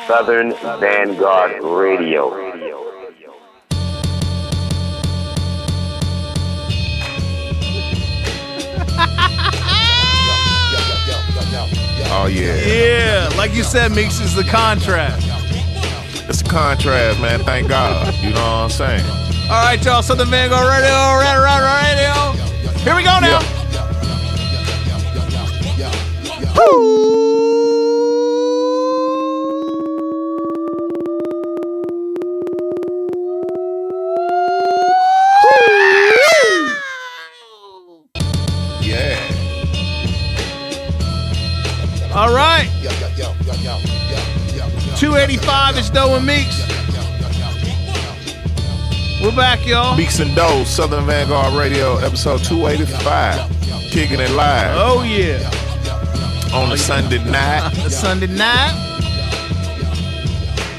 Southern Vanguard Radio. Oh, yeah. Yeah, like you said, Meeks is the contrast. It's a contrast, man. Thank God. You know what I'm saying? All right, y'all. Southern Vanguard Radio. Here we go now. Yeah. All right. 285 is Dough and Meeks. We're back, y'all. Meeks and Dough, Southern Vanguard Radio, episode 285. Kicking it live. Oh, yeah. On a Sunday night. Sunday night.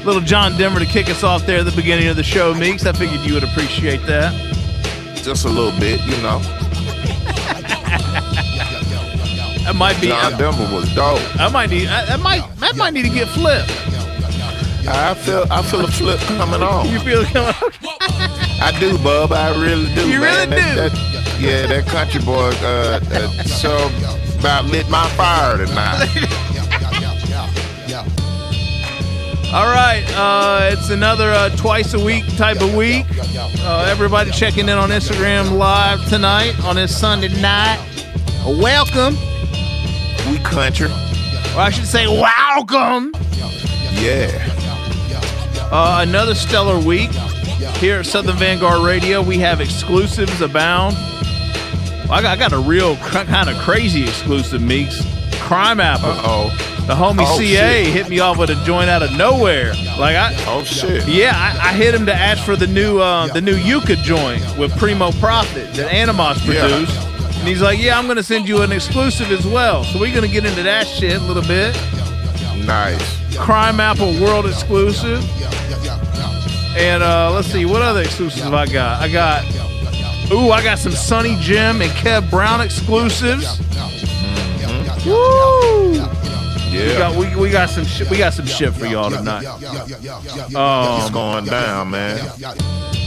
Little John Denver to kick us off there at the beginning of the show, Meeks. I figured you would appreciate that. Just a little bit, you know. That might be. John Denver was dope. That might need to get flipped. I feel a flip coming on. You feel it coming on? I do, bub. I really do. You man. really do. That country boy so about lit my fire tonight. All right, it's another twice a week type of week. Everybody checking in on Instagram Live tonight on this Sunday night. Welcome. We country. Or I should say welcome. Yeah. Another stellar week here at Southern Vanguard Radio. We have exclusives abound. I got a real kind of crazy exclusive, Meeks. Crimeapple. Uh-oh. The homie CA shit. hit me off with a joint out of nowhere. Oh shit. Yeah, I hit him to ask for the new JUCO joint with Primo Profit that Animos produced. Yeah. And he's like, yeah, I'm going to send you an exclusive as well. So we're going to get into that shit a little bit. Nice. Crimeapple world exclusive. And let's see, what other exclusives have I got? I got some Sonnyjim and KEV BROWN exclusives. Mm-hmm. Woo! Yeah. We got some shit for y'all tonight. It's going down, man.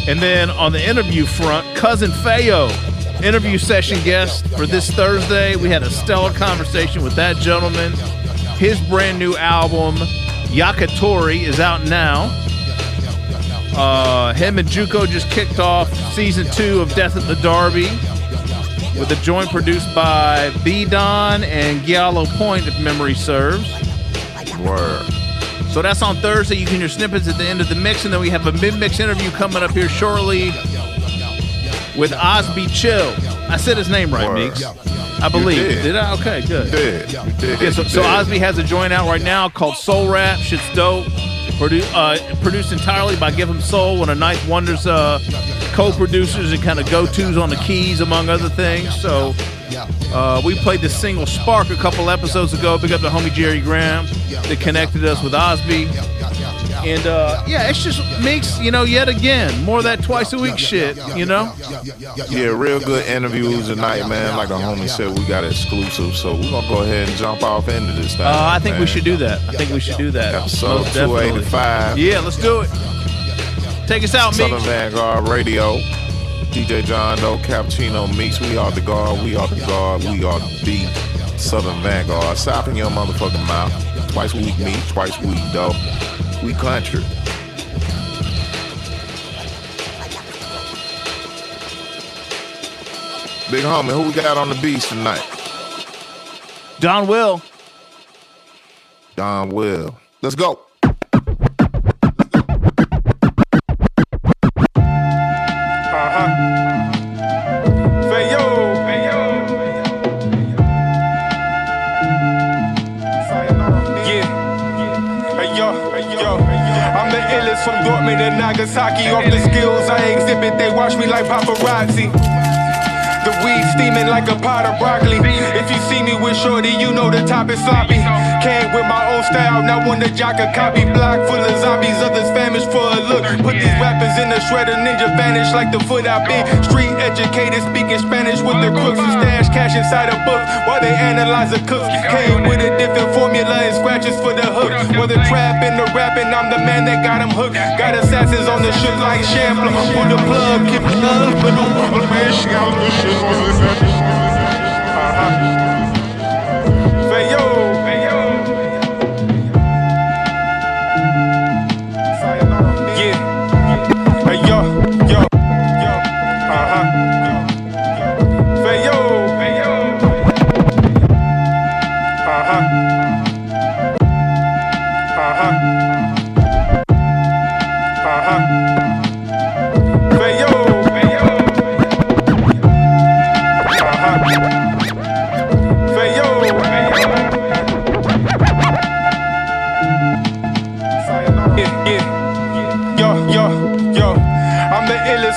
And then on the interview front, COUSIN FEO, interview session guest for this Thursday. We had a stellar conversation with that gentleman. His brand new album, YAKITORI, is out now. Him and JUCO just kicked off season 2 of Death at the Derby with a joint produced by B-Don and Giallo Point, if memory serves. Word. So that's on Thursday. You can hear snippets at the end of the mix, and then we have a mid-mix interview coming up here shortly with OSBE CHILL. I said his name right, Word. Meeks. I believe. Did I? Okay, good. You did. Yeah, so OSBE has a joint out right now called Soul Rap. Shit's dope. Produced entirely by GiveEmSoul, one of Ninth Wonder's co-producers and kind of go-tos on the keys, among other things. So we played the single Spark a couple episodes ago. Big up to homie Jerry Graham that connected us with OSBE. And yeah, it's just Meeks, yet again, more of that twice a week shit, Yeah, real good interviews tonight, man. Like the homie said, we got exclusive, so we're gonna go ahead and jump off into this thing. I think we should do that. Episode 285. Yeah, let's do it. Take us out, Meeks. Southern Vanguard Radio. DJ John Doe, Cappuccino, Meeks. We are the guard. We are the guard. We are the Southern Vanguard. Stop in your motherfucking mouth. Twice a week, Meeks. Twice a week, Doe. We country. Big homie, who we got on the beats tonight? Don Will. Don Will. Let's go. From Dortmund and Nagasaki, off the skills I exhibit, they watch me like paparazzi. The weed steaming like a pot of broccoli. If you see me with shorty, you know the top is sloppy. Came with my own style, not one that jock a copy. Block full of zombies, others famished for a look. Put these rappers in the shredder, ninja vanish like the foot I've been. Street educated, speaking Spanish with the crooks who stash cash inside a book while they analyze the cooks. Came with a different formula and scratches for the hook. Whether trapping or rapping, I'm the man that got them hooked. Got assassins on the shit like Shampler. Pull the plug, keep it up, but Feyo. Yeah. Hey yo. Feyo.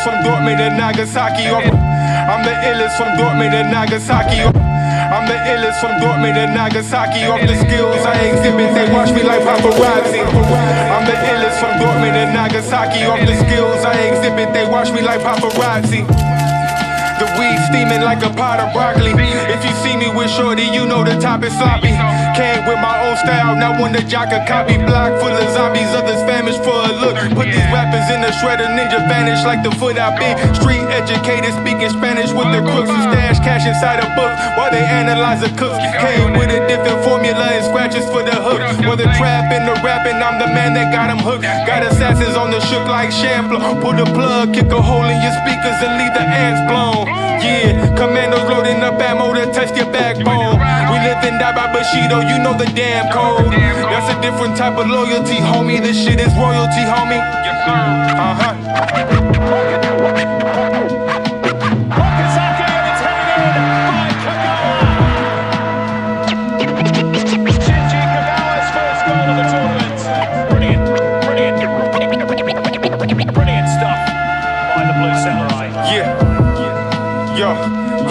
From Dortmund to Nagasaki. I'm the illest from Dortmund to Nagasaki. I'm the illest from Dortmund to Nagasaki. Off the skills I exhibit, they watch me like paparazzi. I'm the illest from Dortmund to Nagasaki. Off the skills I exhibit, they watch me like paparazzi. The weed steaming like a pot of broccoli. If you see me with shorty, you know the top is sloppy. Came with my own style, not one that jock a copy. Block full of zombies, others famished for a look. Put these rappers in the shredder, ninja vanish like the foot I've been. Street educated, speaking Spanish with the crooks who stash cash inside a book while they analyze the cooks. Came with a different formula and scratches for the hook. Whether trapping or rapping, I'm the man that got them hooked. Got assassins on the shook like Shampler. Pull the plug, kick a hole in your speakers and leave the ants blown. Yeah, commandos loading up ammo to test your backbone. We live and die by Bushido, you know the damn code. That's a different type of loyalty, homie. This shit is royalty, homie. Yes, sir. Brilliant stuff by the Blue Samurai.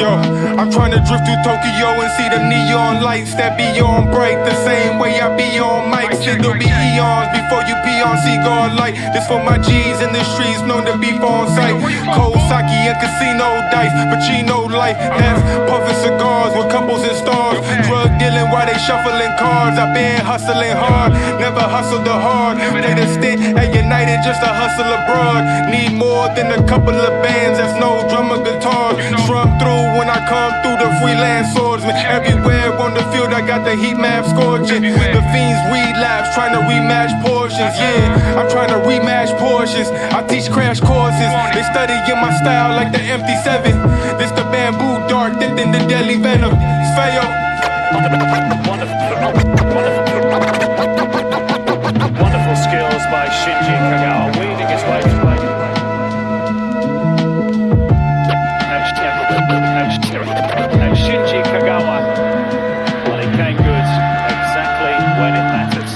Yo, I'm trying to drift through Tokyo and see the neon lights that be on bright. The same way I be on mics. It'll be eons before you pee on cigar light. This for my G's in the streets, known to beef on sight. Cold sake and casino dice, Pacino life. That's puffing cigars with couples and stars. Drug dealing while they shuffling cards. I've been hustling hard, never hustled the hard. Played a stint at United just to hustle abroad. Need more than a couple of bands, that's no drum or guitar. Strum through when I come through the freelance swordsman. Everywhere on the field I got the heat map scorching. The fiends relapse, trying to rematch portions. Yeah, I'm trying to rematch portions. I teach crash courses. They study in my style like the empty 7. This the bamboo dart dipped in the deadly venom. It's Feyo. Wonderful skills by Shinji Kagawa, weaving his way through. And Shinji Kagawa, well, he came good exactly when it matters.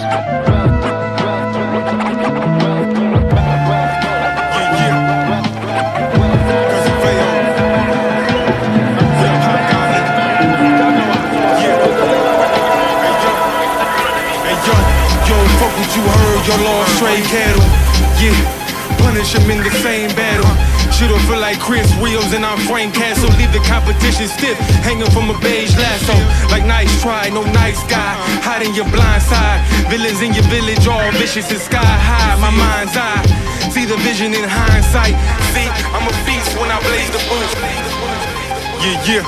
Fuck what you heard, your lost stray cattle. Yeah, punish them in the same battle. Shit'll feel like Chris Wheels and I'm Frank Castle. Leave the competition stiff, hanging from a beige lasso. Like nice try, no nice guy. Hide in your blind side. Villains in your village, all vicious and sky high. My mind's eye, see the vision in hindsight. See, I'm a beast when I blaze the boot. Yeah.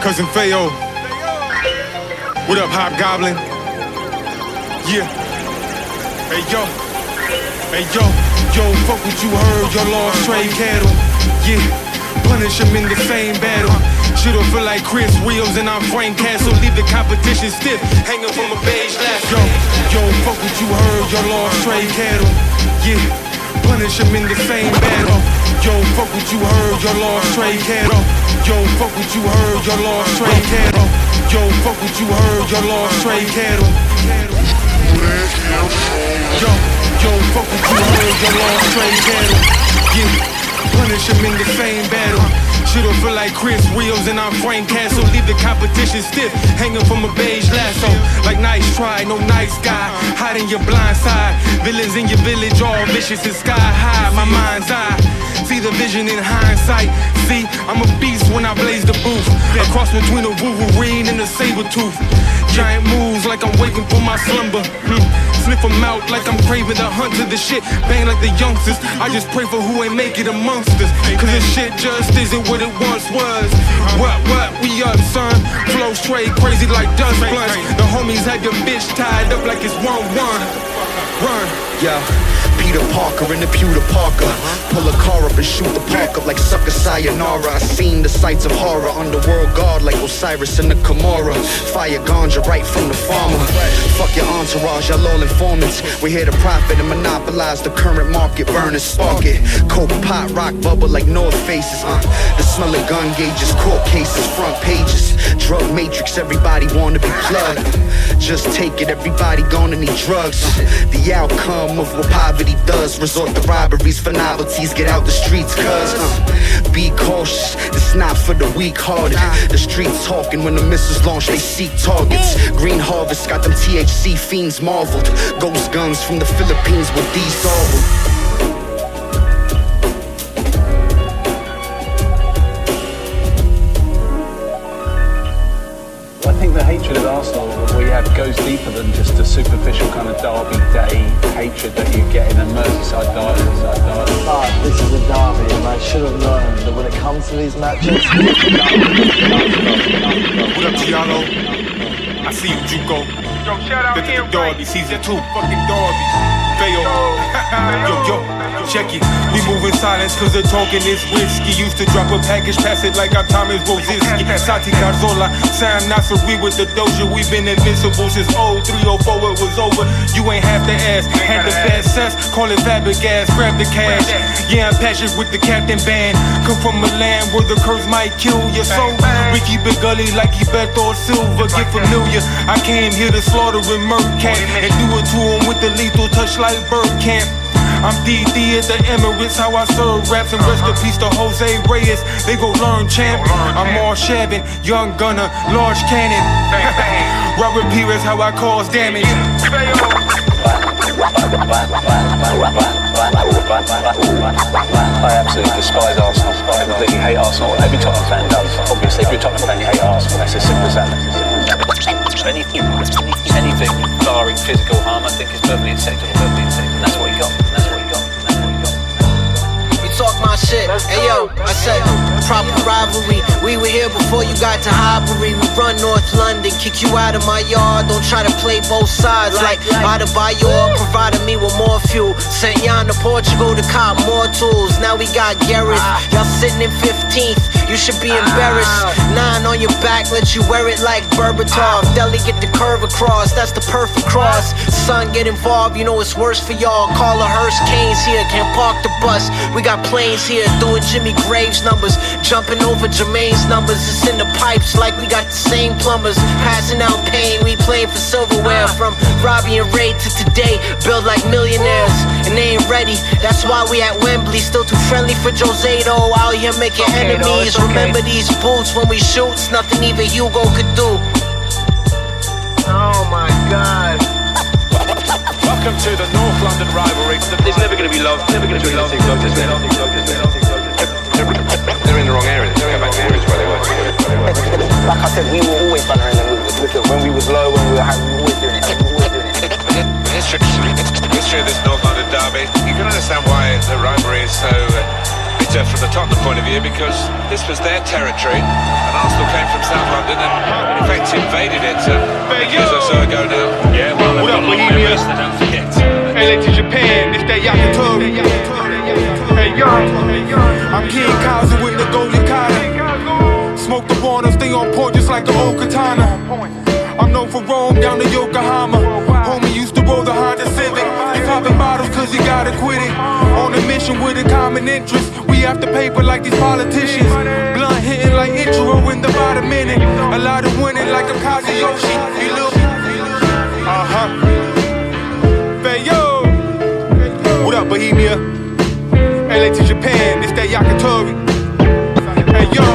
Cousin Feyo. What up, Hobgoblin? Yeah. Hey yo, fuck what you heard, your lost stray cattle. Yeah, punish them in the same battle. Shit'll feel like Chris Wheels and I'm Frank Castle. Leave the competition stiff, hanging from a beige lasso. Yo, fuck what you heard, your lost stray cattle. Yeah, punish them in the same battle. Yo, fuck what you heard, your lost stray cattle. Yo, fuck what you heard, your lost stray cattle. Yo, fuck what you heard, your lost stray cattle. Yo, fuck what you heard, your lost stray cattle. Yeah, punish them in the same battle. Shit'll feel like Chris Wheels in our frame castle. Leave the competition stiff, hanging from a beige lasso. Like nice try, no nice guy. Hide in your blind side. Villains in your village, all vicious and sky high. My mind's eye, see the vision in hindsight. See, I'm a beast when I blaze the booth. A cross between a Wolverine and a saber-tooth. Giant moves like I'm waking from my slumber. Sniff them out like I'm craving the hunt to the shit. Bang like the youngsters. I just pray for who ain't make it amongst us. Cause this shit just isn't what it once was. What, we up, son. Flow straight, crazy like dust blunts. The homies had your bitch tied up like it's 1-1. Run. Yeah, Peter Parker in the pewter Parker. Pull a car up and shoot the park up like sucker sayonara. I seen the sights of horror. Underworld guard like Osiris in the Kimura. Fire ganja right from the farmer. Fuck your entourage, y'all all informants. We're here to profit and monopolize the current market. Burn and spark it. Coke pot, rock bubble like North Faces. The smell of gun gauges, court cases, front pages. Drug matrix, everybody wanna be plugged. Just take it, everybody gonna need drugs. The outcome of what poverty does. Resort to robberies for novelties. Get out the streets, cuz be cautious. It's not for the weak-hearted. The streets talking when the missiles launch. They seek targets. Green harvest got them THC fiends marveled. Ghost guns from the Philippines will dissolve them. I think the hatred of Arsenal that we have goes deeper than just a superficial kind of Derby Day hatred that you get in a Merseyside derby. But this is a derby, and I should have learned that when it comes to these matches. What up, Giallo? I see you, JUCO. This is the Derby, season 2, fucking Derby. Feo. Yo, check it. We move in silence cause the talking is risky. Used to drop a package, pass it like I'm Thomas Wozinski. Sati Garzola, Sam Nassery with the doja. We've been invincible since 0304, it was over. You ain't have to ask. Had the best sense, call it Fabregas, grab the cash. Yeah, I'm passionate with the captain band. Come from a land where the curse might kill your soul. We keep it gully like Gilberto Silva. Get familiar, I came here to slaughter and murder cat. And do it to him with the lethal touch like bird camp. I'm DD at the Emirates, how I serve raps. And rest in peace to Jose Reyes, they go learn champ. I'm all Shavin, young gunner, large cannon. Robert Pires, how I cause damage. I absolutely despise Arsenal. I completely hate Arsenal. Every Tottenham fan does. Obviously, if you're a Tottenham fan, you hate Arsenal. That's as simple as that. Anything barring physical harm, I think is perfectly acceptable. And that's what you got. Talk my shit, ayo, I said proper rivalry. We were here before you got to Highbury. We run North London, kick you out of my yard. Don't try to play both sides like Adebayor provided me with more fuel. Sent Jan to Portugal to cop more tools. Now we got Gareth, y'all sitting in 15th. You should be embarrassed. 9 on your back, let you wear it like Berbatov. Deli get the curve across, that's the perfect cross. Son get involved, you know it's worse for y'all. Call a hearse, Canes here, can't park the bus. We got planes here, doing Jimmy Graves numbers, jumping over Jermaine's numbers. It's in the pipes like we got the same plumbers. Passing out pain, we playing for silverware. From Robbie and Ray to today, build like millionaires, and they ain't ready. That's why we at Wembley, still too friendly for Jose though. Out here making enemies. Remember these boots when we shoot, it's nothing even Hugo could do. Oh my God. Welcome to the North London rivalry. It's never going to be love. Never going to be love. They're in the wrong areas. They're going back to areas where they were. Like I said, we were always bantering them with it. When we was low, when we were high, we were always doing it. History of this North London derby, you can understand why the rivalry is so bitter from the Tottenham point of view, because this was their territory and Arsenal came from South London and in fact invaded it years or so ago now. Yeah, well, What up, Bohemia? don't forget. LA to Japan, it's that Yakitori. Hey yo, I'm King Cousin with the golden kata. Smoke the water, stay on point just like the old katana. I'm known for Rome down to Yokohama. Homie used to roll the Honda Civic. He popping bottles cause he gotta quit it. On a mission with a common interest. We after paper like these politicians. Blunt hitting like intro in the bottom minute. A lot of winning like a Kazuyoshi. You look. Feo. What up, Bohemia? LA to Japan, it's that Yakitori. Hey yo.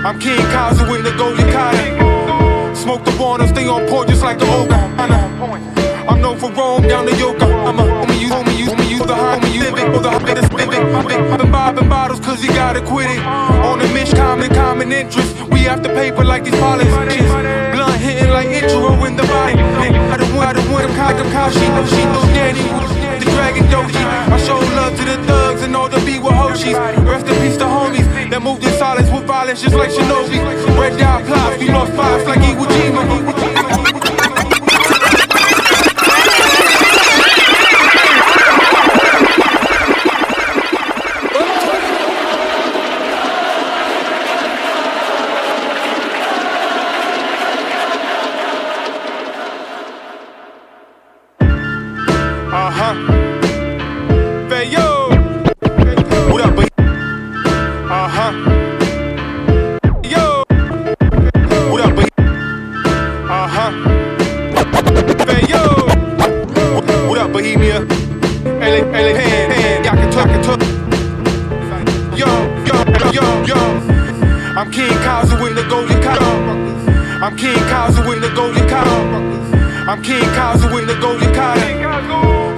I'm King Kazu in the Gold Yakata. Smoke the water, stay on point just like the Oka. I'm known for Rome down to Yoka. I'm a homie use the homie civic or the civic. I've been bobbing bottles cause he gotta quit it. On the mission, common interest. We after paper like these politicians. Blunt hitting like intro in the body. I don't want him Kashi. She knows Danny, the Dragon Doji. I show love to the thugs and all the B with Hoshis. Rest in peace to homies that moved in silence with violence just like Shinobi. Red dot plots, we lost fives like Iwo Jima. Feo. What up, baby? Yo. What up, baby? Feo. What up, Bohemia? LA, YAKITORI. Yo. I'm King Kazu in the Gold Yakata. I'm King Kazu in the Gold Yakata. I'm King Kazu in the Gold Yakata.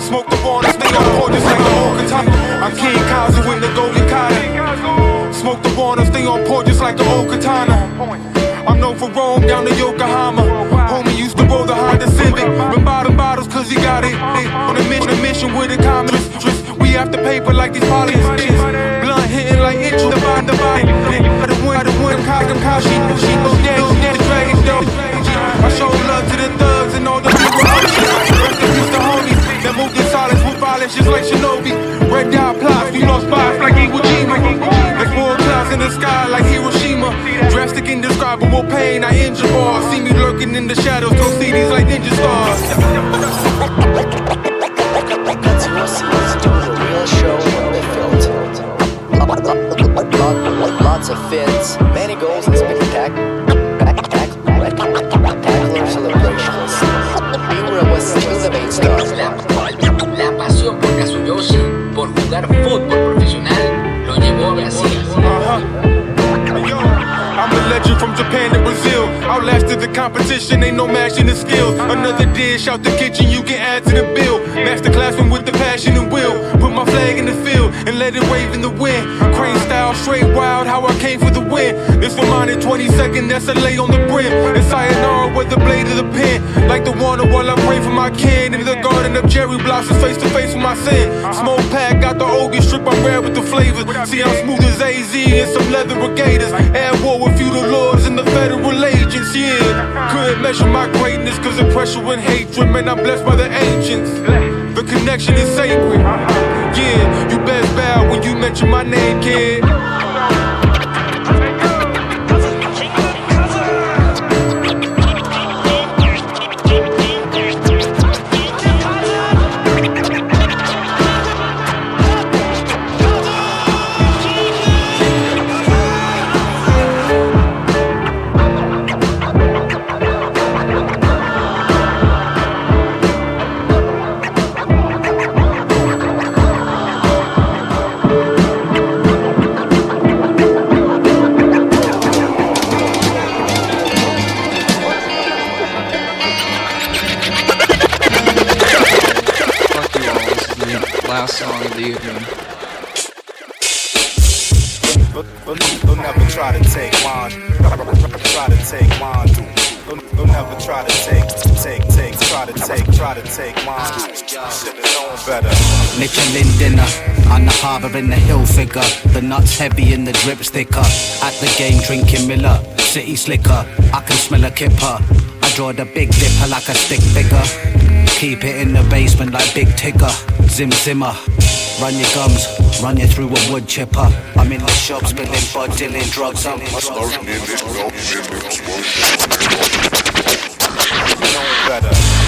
Smoke the water, stay on point just like the old katana. I'm King Kazu in the Gold Yakata. Smoke the water, stay on point just like the old katana. I'm known for Rome down to Yokohama. Homie used to roll the Honda Civic. Been bottom bottles cause he got it. On a mission with a common interest. We after paper like these politicians. Blunt hitting like intro. The body. I don't win Kashi. She knows Danny, the Dragon Doji. I show love to the thugs and all the people. Rest in peace to homies that moved in silence with violence just like Shinobi. Red dot plots, we lost fives like Iwo Jima. Like war clouds in the sky like Hiroshima. Drastic indescribable pain, I injure bars. See me lurking in the shadows, throw CDs like ninja stars. Do the real show when they felt lots of fits, many goals and spectacular celebrations. Miura was still the main star. La pasión por Kazuyoshi, por jugar fútbol profesional, lo llevó a Brasil. I'm a legend from Japan to Brazil. Outlasted the competition, ain't no matching the skills. Another dish out the kitchen, you can add to the bill. Master classroom with the passion and will. Put my flag in the field and let it wave in the wind. Crane style, straight wild, how I came for the win. This one mine in 22nd, that's a lay on the brim. And sayonara with the blade of the pen. Like the water while I pray for my kin. In the garden of cherry blossoms, face to face with my sin. Smoke pack, got the Ogie strip, I'm rare with the flavors. See, I'm smooth as AZ and some leather gators. At war with feudal lords and the federal agents, yeah. Couldn't measure my greatness cause of pressure and hatred. Man, I'm blessed by the ancients. The connection is sacred. Yeah, you best bow when you mention my name, kid. Last song of the evening. They'll never try to take mine. Try to take mine. They'll never try to take mine. Should've known better. Michelin dinner on the harbour in the hill figure. The nuts heavy in the drip sticker. At the game drinking Miller. City slicker. I can smell a kipper. I draw the big dipper like a stick figure. Keep it in the basement like Big Tigger. Zim Zimmer. Run your gums, run you through a wood chipper. I'm in the shop spilling bud, dealing drugs. I'm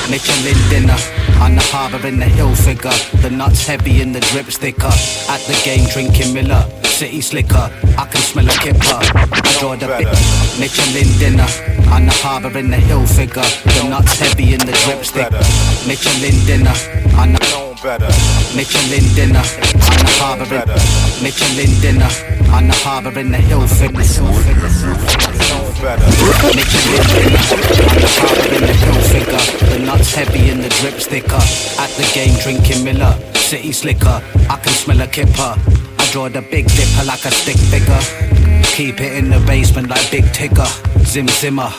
Michelin dinner on the harbour in the hill figure. The nuts heavy in the drip sticker. At the game drinking Miller. City slicker, I can smell a kipper. I draw the big Michelin dinner on the harbour in the hill figure. The nuts heavy in the drip stick. Michelin dinner on the better. Michelin dinner on the harbour. Michelin dinner on the harbour in the hill fitness. Better. Michelin dinner on the harbour in the hill figure. The nuts heavy and the drips thicker. At the game drinking Miller, city slicker. I can smell a kipper. I draw the big dipper like a stick figure. Keep it in the basement like Big Tigger. Zim Zimmer.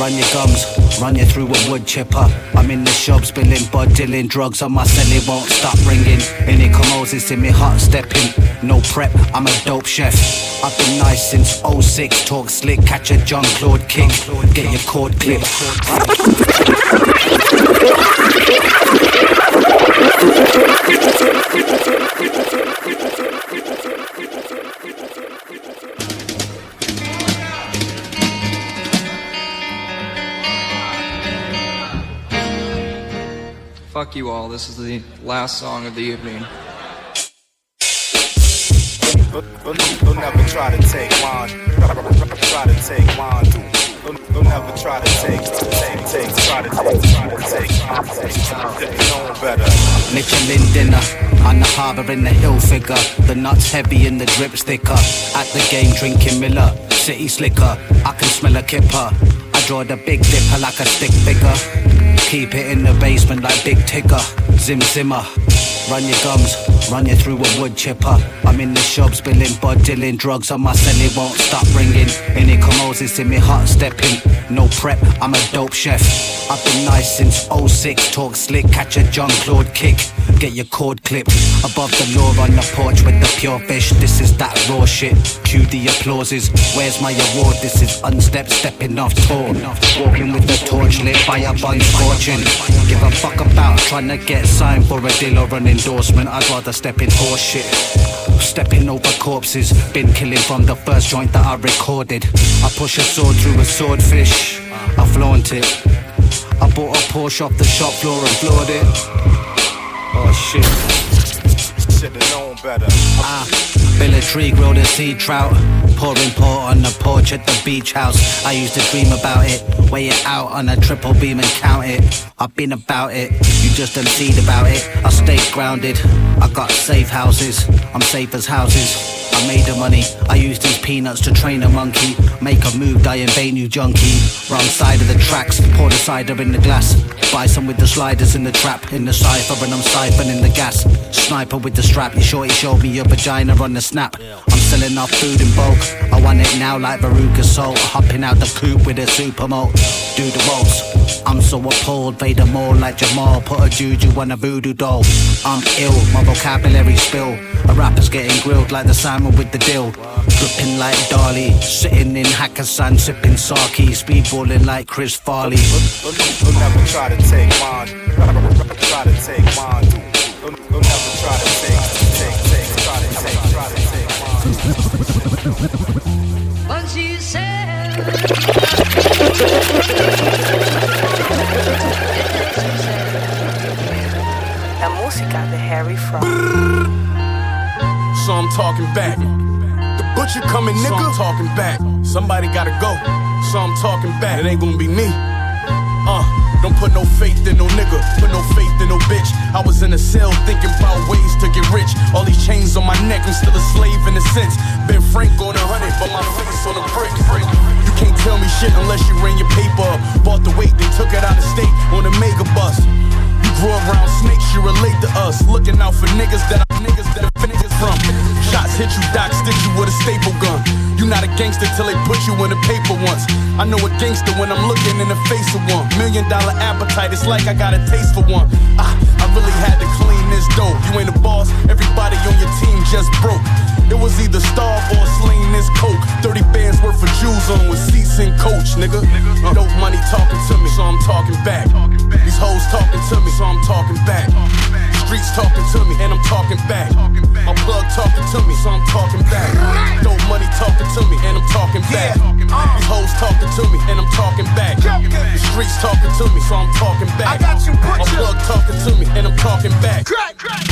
Run your gums, run you through a wood chipper. I'm in the shop spilling bud, dealing drugs on my celly, won't stop ringing. Any Moses in me hot stepping, no prep, I'm a dope chef. I've been nice since 06, talk slick, catch a Jean-Claude kick, get your cord clipped. Fuck you all, this is the last song of the evening. Don't never try to take mine. Try to take mine, dude. Don't never try to take better. Michelin dinner on the harbour in the hill figure. The nuts heavy and the drips thicker. At the game drinking Miller, city slicker. I can smell a kipper. I draw the big dipper like a stick figure. Keep it in the basement like Big Tigger. Zim Zimmer. Run your gums, run you through a wood chipper. I'm in the shop spilling bud, dealing drugs on my celly, won't stop ringing. Any Moses in me hot stepping, no prep, I'm a dope chef. I've been nice since 06, talk slick, catch a Jean-Claude kick, get your cord clipped. Above the law on the porch with the pure fish, this is that raw shit. Cue the applauses, where's my award? This is unstepped, stepping off tour. Walking with the torch lit, fire bun scorching. Give a fuck about trying to get signed for a deal or an endorsement. I'd rather step in horse shit. Stepping over corpses, been killing from the first joint that I recorded. I push a sword through a swordfish, I flaunt it. I bought a Porsche off the shop floor and floored it. Oh shit. Should've known better. Bill a tree, grow the sea trout. Pouring port on the porch at the beach house. I used to dream about it, weigh it out on a triple beam and count it. I've been about it, you just don't see about it. I stay grounded, I got safe houses, I'm safe as houses. I made the money, I used these peanuts to train a monkey. Make a move, die in vain, you junkie. Wrong side of the tracks, pour the cider in the glass. Buy some with the sliders in the trap. In the cypher and I'm siphoning the gas. Sniper with the strap, your shorty showed me your vagina on the snap. I'm selling off food in bulk, I want it now like RUKUZ SHAOLIN. Hopping out the coupe with a supermote, do the rolls. I'm so appalled, fade them all like Jamal. Put a juju on a voodoo doll. I'm ill, my vocabulary spill. A rapper's getting grilled like the salmon with the dill. Dripping like Dali, sitting in Hakkasan, sipping sake. Speedballing like Chris Farley. Don't never try to take mine. Try to take mine, dude. Don't never try to take mine. Once you said La música de Harry Fraud. So I'm talking back. The butcher coming, nigga. So I'm talking back. Somebody gotta go. So I'm talking back. It ain't gonna be me. Don't put no faith in no nigga, put no faith in no bitch. I was in a cell thinking about ways to get rich. All these chains on my neck, I'm still a slave in a sense. Ben Frank on 100, but my face on a brick. You can't tell me shit unless you ran your paper up. Bought the weight, they took it out of state on a mega bus. You grew around snakes, you relate to us. Looking out for niggas that are niggas from. Shots hit you, doc, stick you with a staple gun. You not a gangster till they put you in the paper once. I know a gangster when I'm looking in the face of one. $1 million appetite, it's like I got a taste for one. I really had to clean this dope. You ain't a boss, everybody on your team just broke. It was either starve or sling this coke. 30 bands worth of jewels on with seats and coach, nigga. No money talking to me, so I'm talking back. These hoes talking to me, so I'm talking back. Streets talking to me, and I'm talking back. My plug talking to me, so I'm talking back. No money talking to me, and I'm talking back. These hoes talking to me, and I'm talking back. The streets talking to me, so I'm talking back. My plug talking to me, and I'm talking back.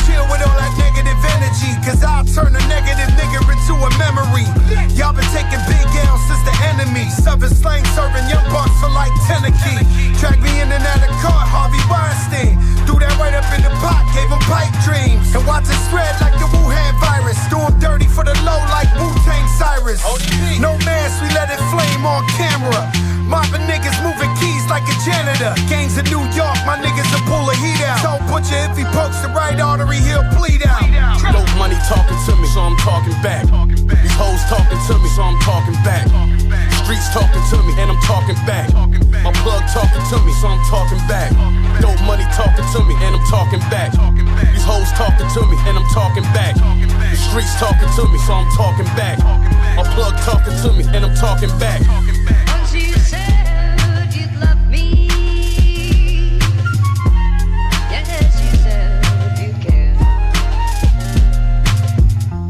Chill with all that negative energy, cause I'll turn a negative nigga into a memory. Y'all been taking big L's since the enemy. Serving slang, serving young bucks for like 10 a key. Track me in and out of court, Harvey Weinstein. Threw that right up in the pot, gave him pipe about to spread like the Wuhan virus. Doing dirty for the low like Wu-Tang Cyrus. No mask, we let it flame on camera. Mobbing niggas moving keys like a janitor. Gangs in New York, my niggas will pull a heat out. Told Butcher if he pokes the right artery, he'll bleed out. No money talking to me, so I'm talking back. These hoes talking to me, so I'm talking back. Streets talking to me, and I'm talking back. My plug talking to me, so I'm talking back. No money talking to me, and I'm talking back. These hoes talking to me, and I'm talking back. The streets talking to me, so I'm talking back. My plug talking to me, and I'm talking back. Once you said you'd love me, yes, you said you care.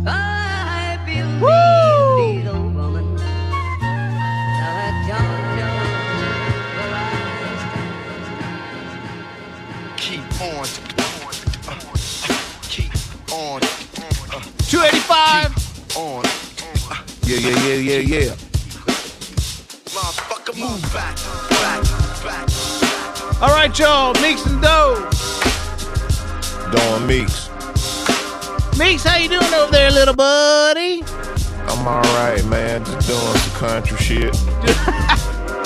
I believe the woman that I don't know where I stand. Keep on. Keep on. 285. On. Yeah. Motherfucker, move back. All right, y'all. Meeks and Dough. Doing Meeks. Meeks, how you doing over there, little buddy? I'm all right, man. Just doing some country shit.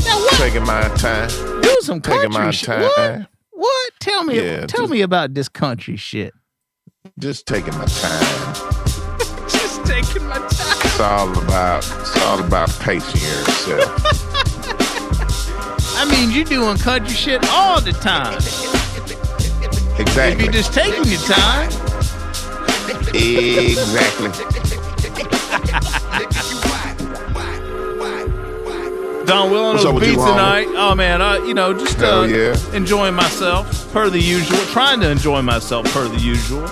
Now what? Taking my time. Do some country Taking my shit. time. What? Tell me. Yeah, tell me about this country shit. Just taking my time. Just taking my time. It's all about pacing yourself. I mean, you're doing country shit all the time. Exactly. If you're just taking your time. Exactly. Don Will on those beats tonight. Oh man, just enjoying myself per the usual. Trying to enjoy myself per the usual.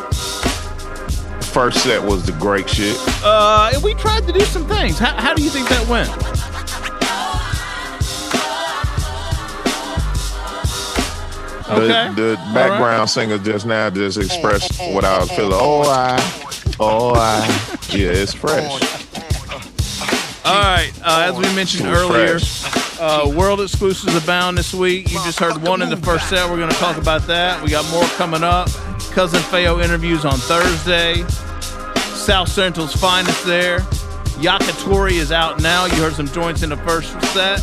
First set was the great shit. And we tried to do some things. How do you think that went? Okay. The background singer just now just expressed what I was feeling. Yeah, it's fresh. All right. As we mentioned earlier, world exclusives abound this week. You just heard one in the first set. We're going to talk about that. We got more coming up. COUSIN FEO interviews on Thursday. South Central's finest there. YAKITORI is out now. You heard some joints in the first set.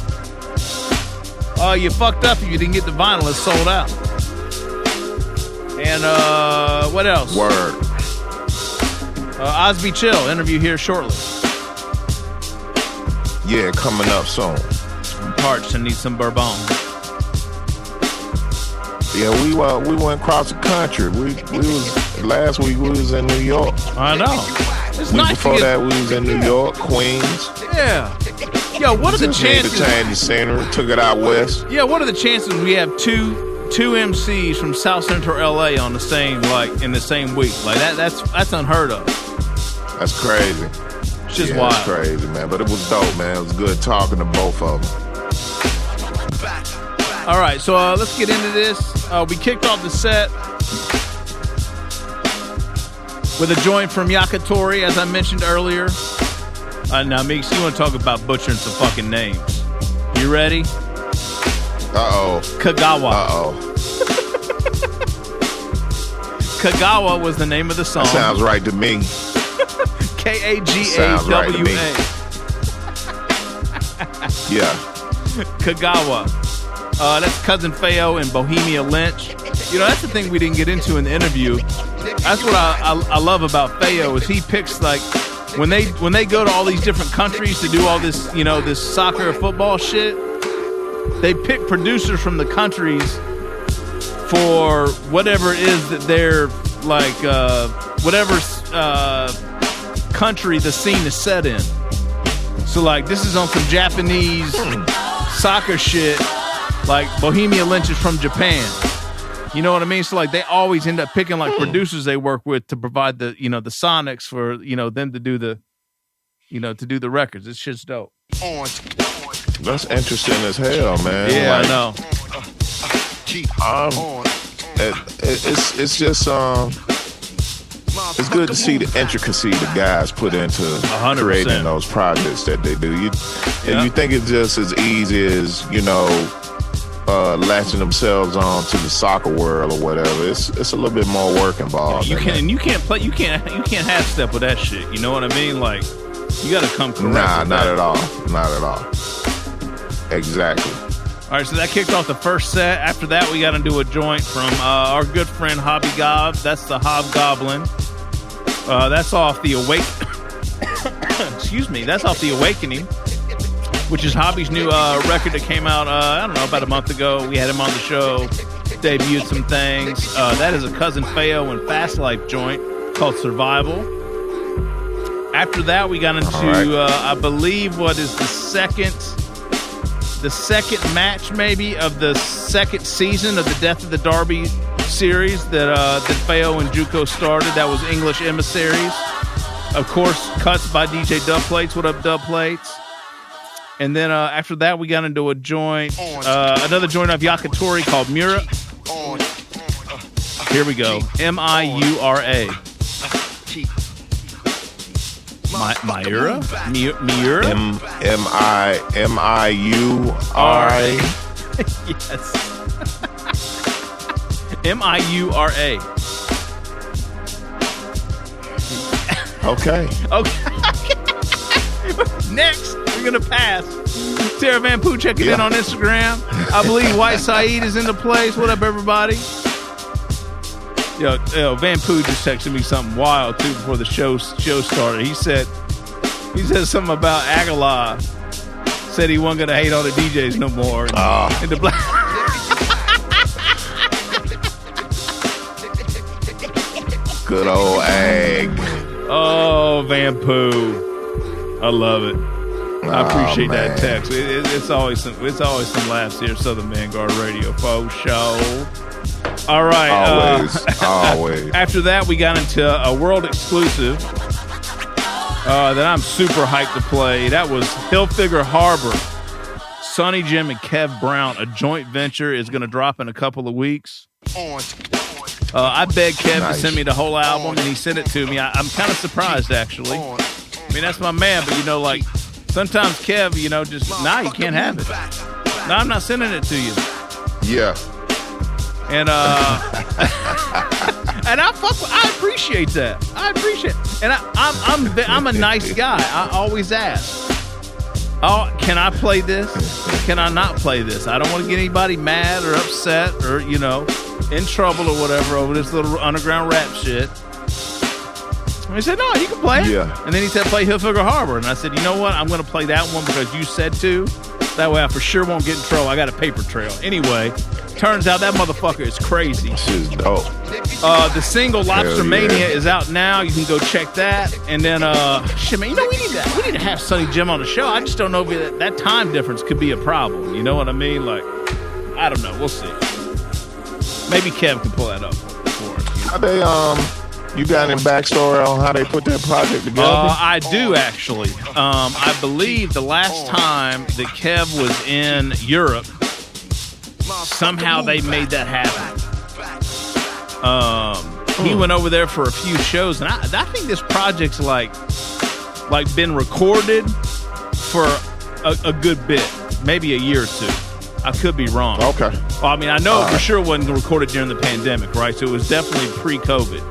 You fucked up if you didn't get the vinyl. It's sold out. And what else? Word. OSBE CHILL interview here shortly. Yeah, coming up soon. I'm parched and need some bourbon. Yeah, we went across the country. We was last week. We was in New York. I know. It's nice before that, we was in New York, Queens. Yeah. Yo, what are the chances? Need to change the scenery. Took it out west. Yeah, what are the chances we have two MCs from South Central LA on the same in the same week? Like that's unheard of. That's crazy. It's just wild. It's crazy, man. But it was dope, man. It was good talking to both of them. All right, so let's get into this. We kicked off the set with a joint from YAKITORI, as I mentioned earlier. Now, Meeks, you want to talk about butchering some fucking names. You ready? Uh-oh. Kagawa. Uh-oh. Kagawa was the name of the song. That sounds right to me. Kagawa. Yeah. Kagawa. That's COUSIN FEO and Bohemia Lynch. You know, that's the thing we didn't get into in the interview. That's what I love about Feo is he picks when they go to all these different countries to do all this, this soccer or football shit. They pick producers from the countries for whatever it is that they're whatever country the scene is set in. So this is on some Japanese soccer shit. Like Bohemia Lynch is from Japan. You know what I mean? So they always end up picking producers they work with to provide the the sonics for them to do the to do the records. It's just dope. That's interesting as hell, man. Yeah, I know. It's just it's good to see the intricacy the guys put into 100%. Creating those projects that they do. You think it's just as easy as latching themselves on to the soccer world or whatever. It's a little bit more work involved. You can't half step with that shit. You know what I mean? Like, you got to come correct. Nah, not at all. Not at all. Exactly. All right, so that kicked off the first set. After that, we got into a joint from our good friend Hobby Gob. That's the Hobgoblin. That's off the Excuse me. That's off the Awakening, which is Hobby's new record that came out, I don't know, about a month ago. We had him on the show, debuted some things. That is a Cousin Feo and Fast Life joint called Survival. After that, we got into, I believe, what is the second match, maybe, of the second season of the Death of the Derby series that Feo and JUCO started. That was English Emissaries. Of course, cuts by DJ Dubplates. What up, Dubplates? And then after that, we got into a joint, another joint of Yakitori called Mura. Here we go. M-I-U-R-A. Miura? Miura? M-I-U-R-A. Yes. M-I-U-R-A. Okay. Next, we're going to pass. Tara Van Poo checking in on Instagram. I believe White Saeed is in the place. What up, everybody? Yo, Van Poo just texted me something wild, too, before the show started. He said something about Aguilar. Said he wasn't going to hate on the DJs no more. And the black... Good old Ag. Oh, Van Poo. I love it. I appreciate that text. It's always some laughs here, Southern Vanguard Radio, for show. All right. Always. After that, we got into a world exclusive that I'm super hyped to play. That was Hillfigure Harbor. Sonnyjim and KEV BROWN, a joint venture, is going to drop in a couple of weeks. I begged Kev to send me the whole album, and he sent it to me. I'm kind of surprised, actually. I mean, that's my man, but, like, sometimes Kev, just, you can't have it. No, I'm not sending it to you. Yeah. And, and I appreciate that. I appreciate it. And I'm a nice guy. I always ask, can I play this? Can I not play this? I don't want to get anybody mad or upset or, in trouble or whatever over this little underground rap shit. And he said, no, you can play it. Yeah. And then he said, play Hillfigure Harbor. And I said, you know what? I'm going to play that one because you said to. That way I for sure won't get in trouble. I got a paper trail. Anyway, turns out that motherfucker is crazy. This is dope. The single Lobster Mania is out now. You can go check that. And then, shit, man, we need to have Sonnyjim on the show. I just don't know if that time difference could be a problem. You know what I mean? Like, I don't know. We'll see. Maybe Kev can pull that up for us. How they, you got any backstory on how they put that project together? I do, actually. I believe the last time that Kev was in Europe, somehow they made that happen. He went over there for a few shows, and I think this project's like been recorded for a good bit, maybe a year or two. I could be wrong. Okay. Well, I mean, I know for sure it wasn't recorded during the pandemic, right? So it was definitely pre-COVID.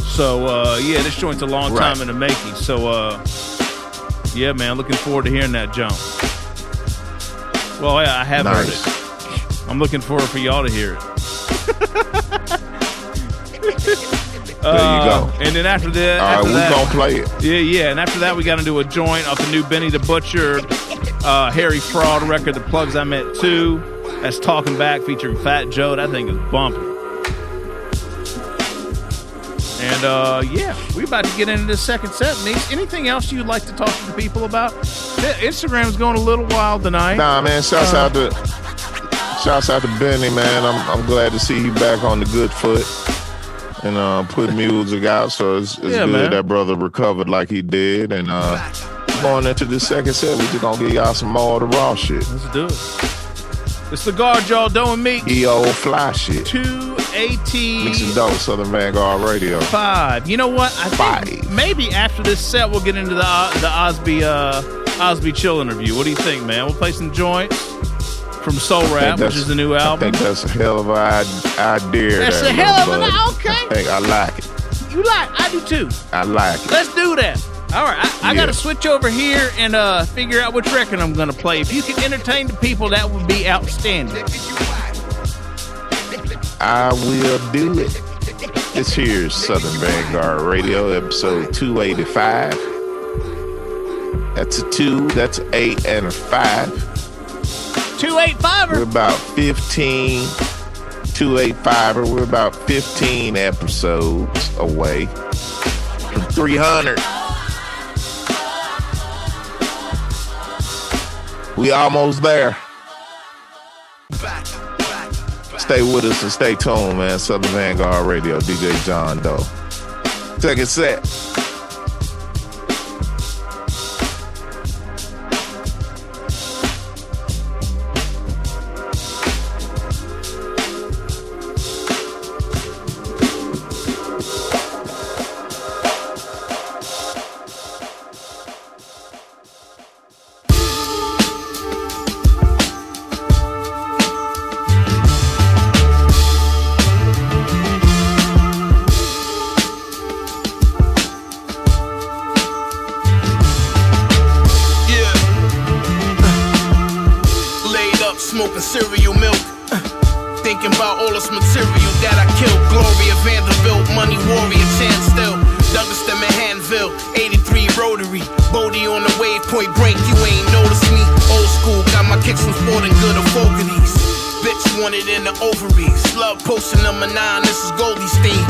So, this joint's a long time in the making. So, yeah, man, looking forward to hearing that jump. Well, yeah, I have heard it. I'm looking forward for y'all to hear it. There you go. And then after that... All right, we're going to play it. Yeah. And after that, we got into a joint off the new Benny the Butcher, Harry Fraud record, The Plugs I Met 2. That's Talking Back featuring Fat Joe. That thing is bumping. And, we're about to get into the second set. Meeks, anything else you'd like to talk to the people about? Instagram's going a little wild tonight. Nah, man, shouts out to Benny, man. I'm glad to see you back on the good foot and put music out. So it's good man. That brother recovered like he did. And going into the second set, we just gonna give y'all some more of the raw shit. Let's do it. It's the Guard, y'all, Dough and Meeks. EO fly shit. 218. Mixing dope, Southern Vanguard Radio. 5. You know what? I think maybe after this set we'll get into the OSBE Chill interview. What do you think, man? We'll play some joints. from Soul Rap, which is the new album. I think that's a hell of an idea. That's a hell of an idea. Okay. I think I like it. You like? I do too. I like it. Let's do that. All right, I got to switch over here and figure out which record I'm going to play. If you can entertain the people, that would be outstanding. I will do it. This here's Southern Vanguard Radio, episode 285. That's a 2, that's an 8, and a 5. 285er. We're about 15. 285er. We're about 15 episodes away from 300. We almost there. Stay with us and stay tuned, man. Southern Vanguard Radio, DJ John Doe. Second set. Smoking cereal milk, thinking about all this material that I killed. Gloria Vanderbilt, money warrior, chance still. Douglas them in Hanville, 83 Rotary. Bodie on the wave, point break, you ain't noticed me. Old school, got my kicks from sporting good of Fogarty's. Bitch wanted in the ovaries. Love posting number 9, this is Goldie Steen.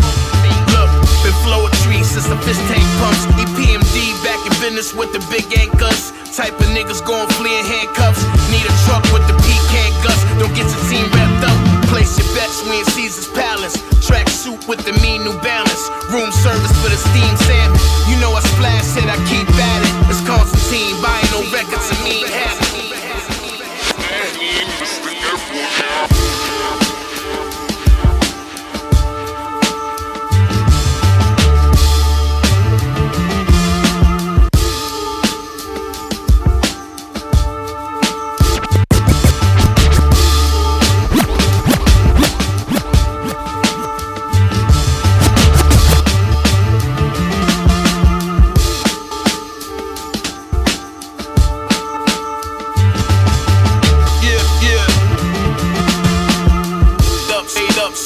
Look, been flowetry since the fish tank pumps. EPMD back in business with the big anchors. Type of niggas going flea in handcuffs. Need a truck with the pecan guts. Don't get your team wrapped up. Place your bets, we in Caesar's Palace. Track suit with the mean New Balance. Room service for the steamed salmon. You know I splash it, I keep at it. It's Constantine, buying no records, a mean habit.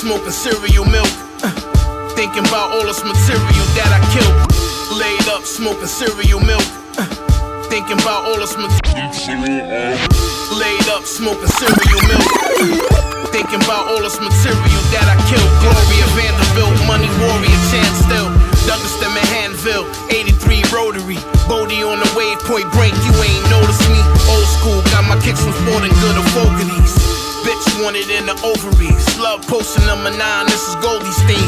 Smoking cereal milk, thinking about all this material that I killed. Laid up, smoking cereal milk, thinking about all this material. Laid up, smoking cereal milk, thinking about all this material that I killed. Gloria Vanderbilt, money warrior, chance still. Douglas them in Hanville, 83 Rotary. Bodie on the wave, point break, you ain't noticed me. Old school, got my kicks from sporting good of Fogarty's. Bitch wanted in the ovaries. Love posting number 9, this is Goldie Steen.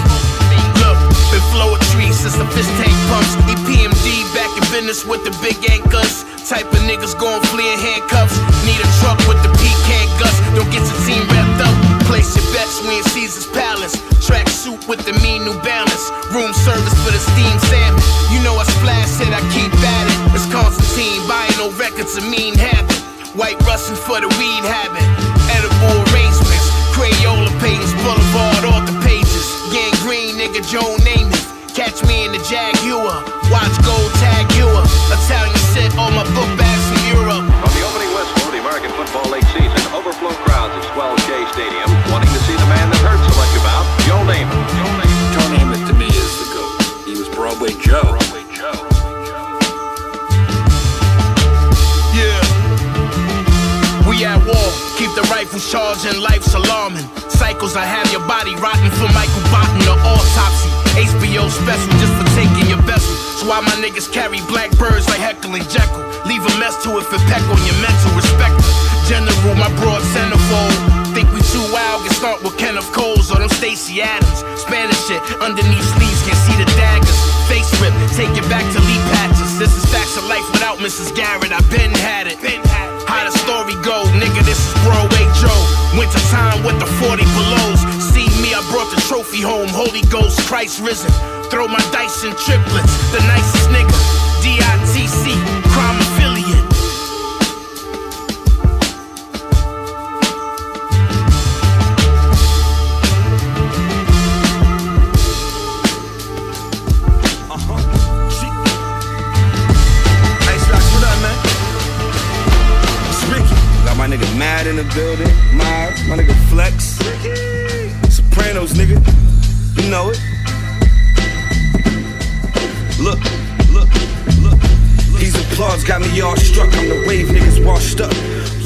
Look, been flowetry since the fish tank pumps. EPMD back in business with the big anchors. Type of niggas going flea in handcuffs. Need a truck with the pecan guts. Don't get your team wrapped up. Place your bets, we in Caesar's Palace. Track suit with the mean New Balance. Room service for the steamed salmon. You know I splash it, I keep at it. It's Constantine, buying no records, a mean habit. White Russian for the weed habit. Edible arrangements, Crayola paintings, Boulevard off the pages. Gang green, nigga, Joe Namath. Catch me in the Jaguar, watch gold tag you up. Italian shit, all my book bags from Europe. From the opening whistle of the American football league season, overflow crowds at Swell Shea Stadium, wanting to see the man that heard so much about, Joe Namath. Joe Namath to me is the GOAT. He was Broadway Joe. Yeah. We at war, keep the rifles charged and life's alarming. Cycles, I have your body rotting from Michael Botton to autopsy. HBO special just for taking your vessel. That's why my niggas carry black birds like Heckle and Jekyll. Leave a mess to it for peck on your mental respect. General, my broad centerfold. Think we too wild, get start with Kenneth Coles or them Stacey Adams. Spanish shit, underneath sleeves, can't see the daggers. Face rip, take it back to Lee Patches. This is facts of life without Mrs. Garrett, I been had it. How the story go, nigga, this is Broadway Joe. Winter time with the 40 belows. See me, I brought the trophy home. Holy Ghost, Christ risen. Throw my dice in triplets. The nicest nigga, DITC, crime affiliate. my nigga Mad in the building. My nigga Flex. Sopranos, nigga. You know it. Look. These applause got me all struck. I'm the wave niggas washed up.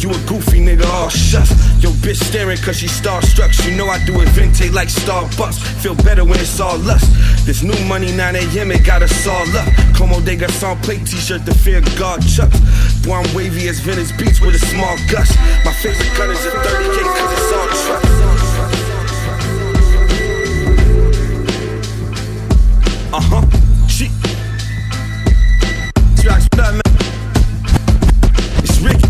You a goofy nigga, all shucks. Yo, bitch staring cause she starstruck. You know I do it vintage like Starbucks. Feel better when it's all lust. This new money 9 a.m. it got us all up. Como de Garçon plate t-shirt, the fear God chucks. Boy, I'm wavy as Venice Beach with a small gust. My favorite gun is a 38 cause it's all trust. Shit. What up, man? It's Ricky.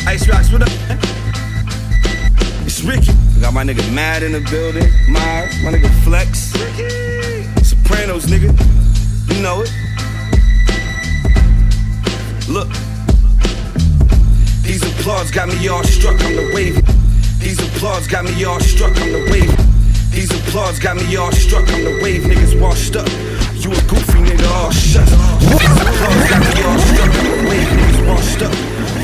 Ice Rocks, what up, man? It's Ricky. Got my nigga Mad in the building. My nigga Flex. Sopranos, nigga. You know it. Look. These applause got me all struck, I'm the wave. These applause got me all struck, I'm the wave. These applause got me all struck, I'm the wave, niggas washed up. You a goofy nigga, all shut. These applause got me all struck, I'm the wave, niggas washed up.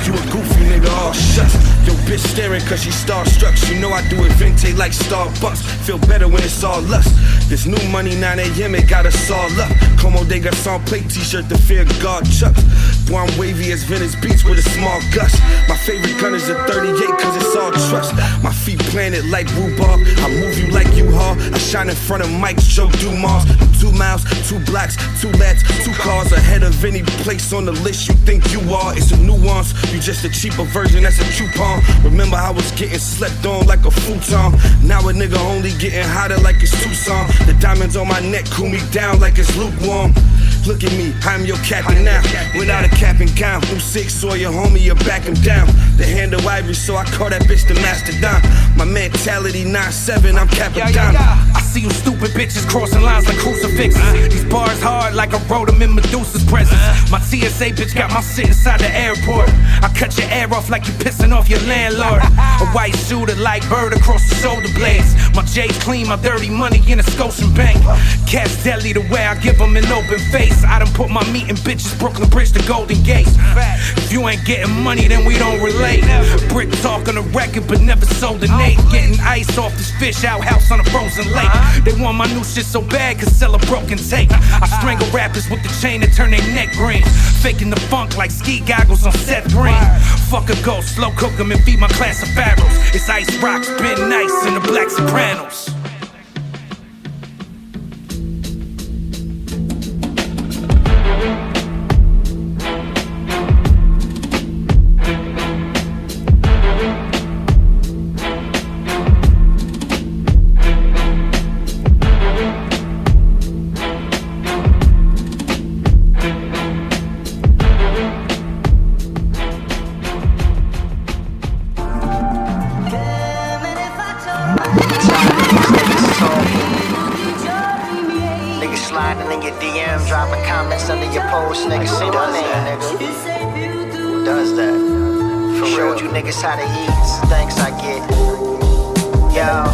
You a goofy nigga, all shut. Yo, bitch staring cause she starstruck. You know I do it vintage like Starbucks. Feel better when it's all lust. This new money 9 a.m. it got us all up. Como de Garçon plate t-shirt, the fear God chucks. Boy, I'm wavy as Venice Beach with a small gust. My favorite gun is a 38 cause it's all trust. My feet planted like rhubarb. I move you like U-Haul. I shine in front of Mike's Joe Dumas. 2 miles, 2 blocks, 2 lads, 2 cars ahead of any place on the list you think you are. It's a nuance. You just a cheaper version, that's a coupon. Remember I was getting slept on like a futon. Now a nigga only getting hotter like it's Tucson. The diamonds on my neck cool me down like it's lukewarm. Look at me, I'm your captain now. Without a cap and gown, new 6 saw your homie, you back him down. The hand of ivory, so I call that bitch the mastodon. My mentality 9-7, I'm Capadonna. I see you stupid bitches crossing lines like crucifixes. These bars hard like I wrote them in Medusa's presence. My TSA bitch got my shit inside the airport. I cut your air off like you pissing off your landlord. A white shooter like bird across the shoulder blades. My J's clean, my dirty money in a Scotian bank. Cash deadly the way I give them an open face. I done put my meat in bitches, Brooklyn Bridge to Golden Gate. If you ain't getting money, then we don't relate. Brick talk on the record, but never sold an 8. Getting ice off this fish outhouse on a frozen lake. They want my new shit so bad, could sell a broken tape. I strangle rappers with the chain that turn their neck green. Faking the funk like ski goggles on Seth Green. Fuck a ghost, slow cook 'em and feed my class of pharaohs. It's Ice Rocks, Ben Nice, and the Black Sopranos. Sliding in your DM, dropping comments under your post, nigga. Say my name, nigga. Who does that? For showed you niggas how to eat. Thanks I get. Yo.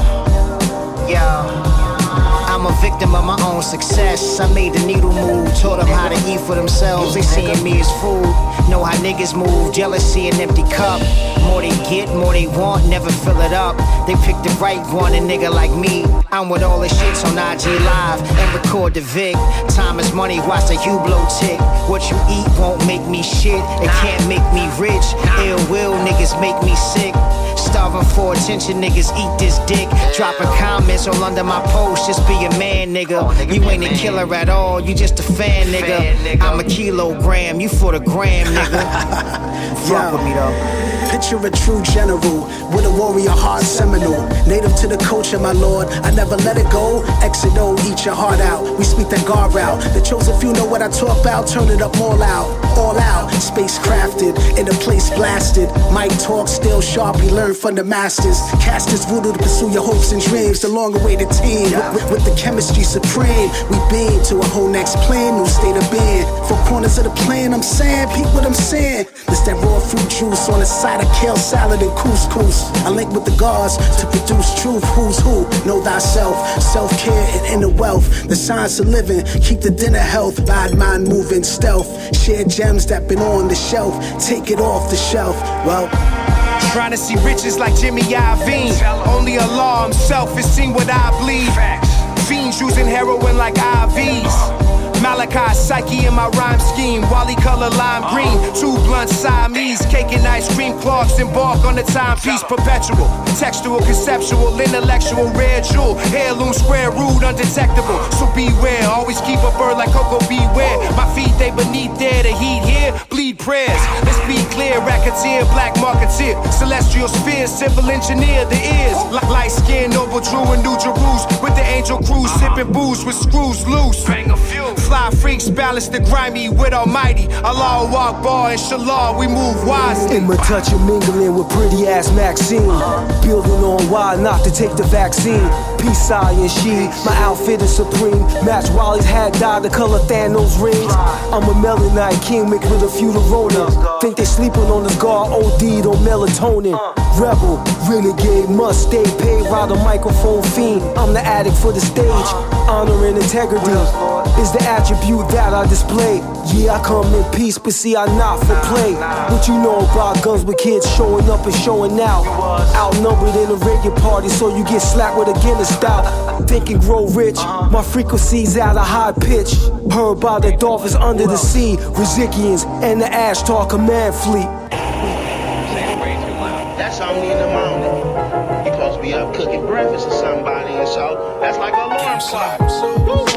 I'm a victim of my own success. I made the needle move, taught them how to eat for themselves. They seeing me as food. Know how niggas move, jealousy an empty cup. More they get, more they want, never fill it up. They pick the right one, a nigga like me. I'm with all the shits on IG Live and record the Vic. Time is money, watch the Hublot tick. What you eat won't make me shit, it can't make me rich. Ill will niggas make me sick. Starving for attention, niggas eat this dick. Dropping comments all under my post, just be a man, nigga. You ain't a killer at all, you just a fan, nigga. I'm a kilogram, you for the gram, nigga. Fuck with me though. Picture a true general with a warrior heart seminal. Native to the culture, my lord, I never let it go. Exit O, eat your heart out. We speak that guard route. The chosen few know what I talk about, turn it up more loud. all out, spacecrafted, in a place blasted. Mic talk still sharp, we learn from the masters. Cast this voodoo to pursue your hopes and dreams. The long-awaited team, with the chemistry supreme. We beam to a whole next plane, new state of being. Four corners of the plane, I'm saying, peep what I'm saying. This that raw fruit juice on the side of kale salad and couscous. I link with the gods to produce truth. Who's who? Know thyself. Self-care and inner wealth. The science of living, keep the dinner health. Bad mind moving stealth. Share gems that been on the shelf. Take it off the shelf. Well, trying to see riches like Jimmy Iovine. Only Allah himself has seen what I bleed. Fiends using heroin like IVs. Malachi Psyche in my rhyme scheme. Wally color lime green. Two blunt Siamese. Cake and ice cream. Clogs embark on the timepiece. Perpetual. Textual, conceptual, intellectual, rare jewel. Heirloom square, rude, undetectable. So beware. Always keep a bird like Coco, beware. My feet, they beneath there. The heat here. Bleed prayers. Let's be clear. Racketeer, black marketeer. Celestial spheres. Civil engineer. The ears. Light skin, noble Drew and New Jerusalem. With the angel crew. Sipping booze with screws loose. Bang a few. Fly freaks balance the grimy with Almighty. Allah walk bar, inshallah, we move wisely. In my touch of mingling with pretty ass Maxine. Building on why not to take the vaccine. Peace, I and she, my outfit is supreme. Match Wally's hat dye, the color Thanos rings. I'm a melanite king mixed with a few Rona. Think they sleeping on this guard, OD'd on melatonin. Rebel, renegade, must stay paid, ride a microphone fiend. I'm the addict for the stage. Honor and integrity is the attribute that I display. Yeah, I come in peace, but see, I not for play. What you know about guns with kids showing up and showing out? Outnumbered in a reggae party, so you get slapped with a Guinness stout. Think and grow rich, my frequency's at a high pitch. Heard by the dolphins under the sea, Rizikians, and the Ashtar command fleet. That's only in the morning. You supposed to be up cooking breakfast or somebody, and so that's like a alarm clock.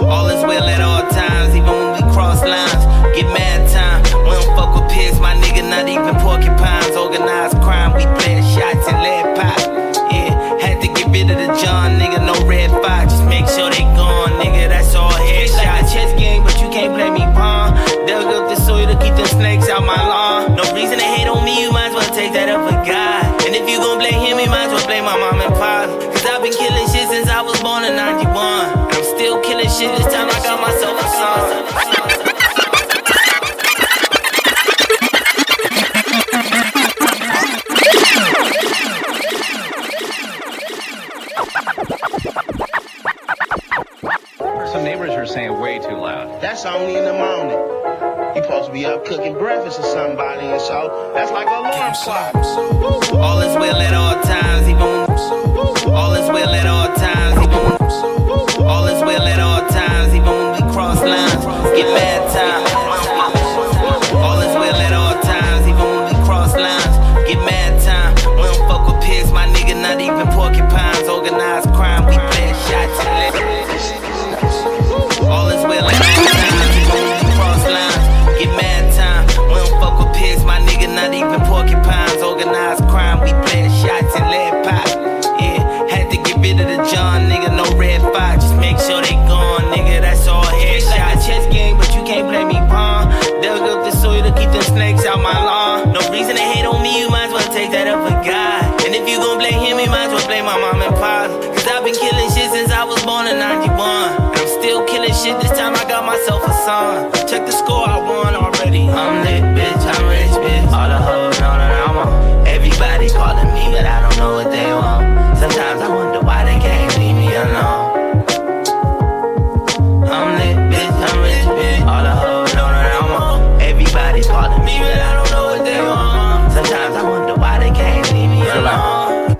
All is well at all times, even when we cross lines. Get mad time, we don't fuck with pigs, my nigga, not even porcupines. Organized crime, we playing shots and lead pipe. Yeah, had to get rid of the John, nigga, no red fire. Just make sure they gone, nigga, that's all headshot. Like a chess game, but you can't play me pawn. Dug up the soil to keep the snakes out my lawn. No reason to hate on me, you might as well take that up for God. And if you gon' blame him, you might as well blame my mom and pop. Cause I've been killing shit since I was born in 91. I'm still killing shit, this time I got myself a son. Some neighbors are saying way too loud. That's only in the morning. You supposed to be up cooking breakfast or somebody, and so that's like a alarm clock. All is well at all times, even when all is well at all times, even when all is well at all times, even when we cross lines. Get mad time. All is well at all times, even when we cross lines. Get mad time. We don't fuck with pigs, my nigga, not even porcupines. Organized crime, we play shots and let. All is well at all times, even when we cross lines. Get mad time. We don't fuck with pigs, my nigga, not even porcupines. Organized crime, we playing shots and lead pipe. Yeah, had to get rid of the John, nigga, no red fire. Just make sure they gone, nigga, that's all headshot. Like a chess game, but you can't play me pawn. Dug up the soil to keep them snakes out my lawn. No reason to hate on me, you might as well take that up for God. And if you gon' blame him, you might as well blame my mom and pop. Cause I've been killing shit since I was born in 91. I'm still killing shit, this time I got myself a son. Check the score, I won already. I'm lit, bitch, I'm rich, bitch. All the hoes know that I'm on. Everybody calling me, but I don't know what they want. Sometimes I wonder why they can't leave me alone. I'm lit, bitch, I'm rich, bitch. All the hoes know that I'm on. Everybody calling me, but I don't know what they want. Sometimes I wonder why they can't leave me alone.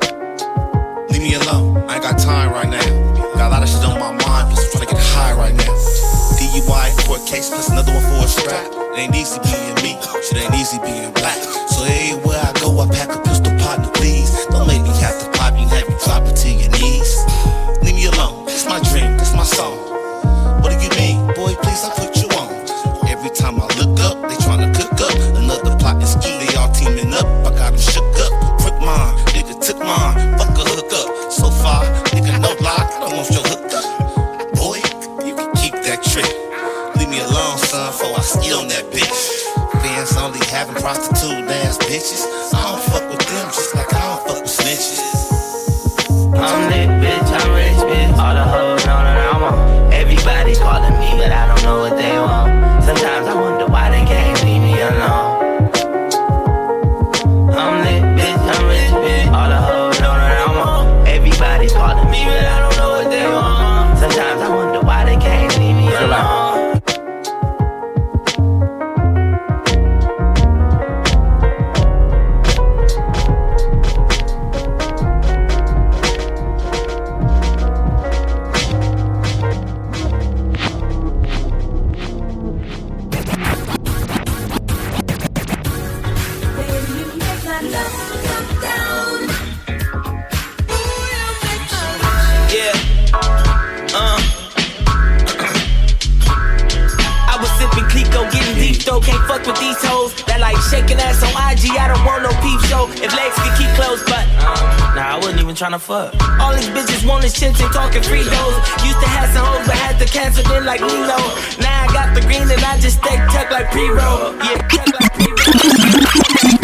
Leave me alone, I ain't got time right now. Got a lot of shit on my mind, plus I'm trying to get high right now. DUI court case, plus another one for a strap. It ain't easy being me, shit ain't easy being black. So everywhere I go, I pack a pistol, partner, please. Don't make me have to pop you, have you drop it to your knees. Leave me alone, it's my dream, it's my song. What do you mean? Boy, please, I put you on. Every time I look up, they tryna cook up another plot and scheme, they all teaming up. I got them shook up, quick mine, nigga took mine, fuck a hook up. So far, nigga, no lie, I want your hook up. Boy, you can keep that trick. Leave me alone, son, before I ski on that bitch. having prostitute ass bitches. I don't fuck with them just like I don't fuck with snitches. I'm lit, bitch, I'm rich, bitch. All the hoes know that I'm on. Everybody calling me, but I don't know what they want. Sometimes I wonder why they can't leave me alone. I'm lit, bitch, I'm rich, bitch. All the hoes know that I'm on. Everybody calling me, but I don't know what they want. Sometimes I wonder why they can't leave me alone. Can't fuck with these hoes that like shaking ass on IG. I don't want no peep show if legs can keep closed, but nah, I wasn't even tryna fuck. All these bitches want is chins and talking free those. Used to have some hoes but had to cancel them like Nino. Now I got the green and I just stay tucked like pre-roll. Yeah, tucked like pre-roll.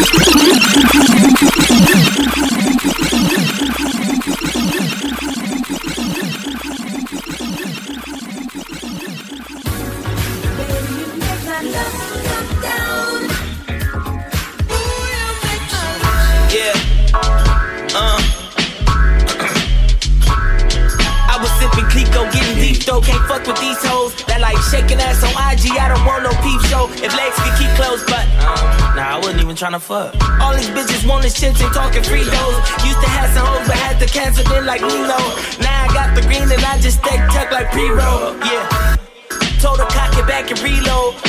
Can't fuck with these hoes that like shaking ass on IG. I don't want no peep show if legs can keep closed, but nah, I wasn't even tryna fuck. All these bitches want is chins and talking free those. Used to have some hoes but had to cancel them like Nino. Now I got the green and I just stay tucked like pre-roll. Yeah, told her cock it back and reload.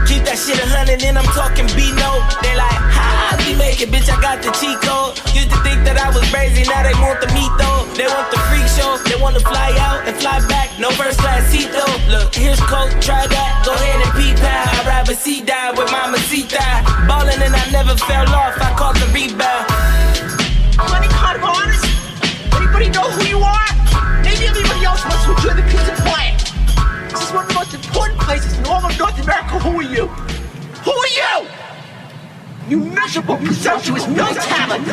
Keep that shit 100 and I'm talking B-note. They like, ha, we make it, bitch, I got the cheat code. Used to think that I was crazy, now they want the meat though. They want the freak show, they want to fly out and fly back. No first class seat though. Look, here's coke, try that. Go ahead and pee-pie. I'd rather see-die with Mamacita. Ballin' and I never fell off, I caught the rebound. Money kind of honest? Anybody know who you are? Maybe everybody else wants to enjoy the pizza plant. This is one of the most important places in all of North America. Who are you? Who are you? You miserable, presumptuous, no talent.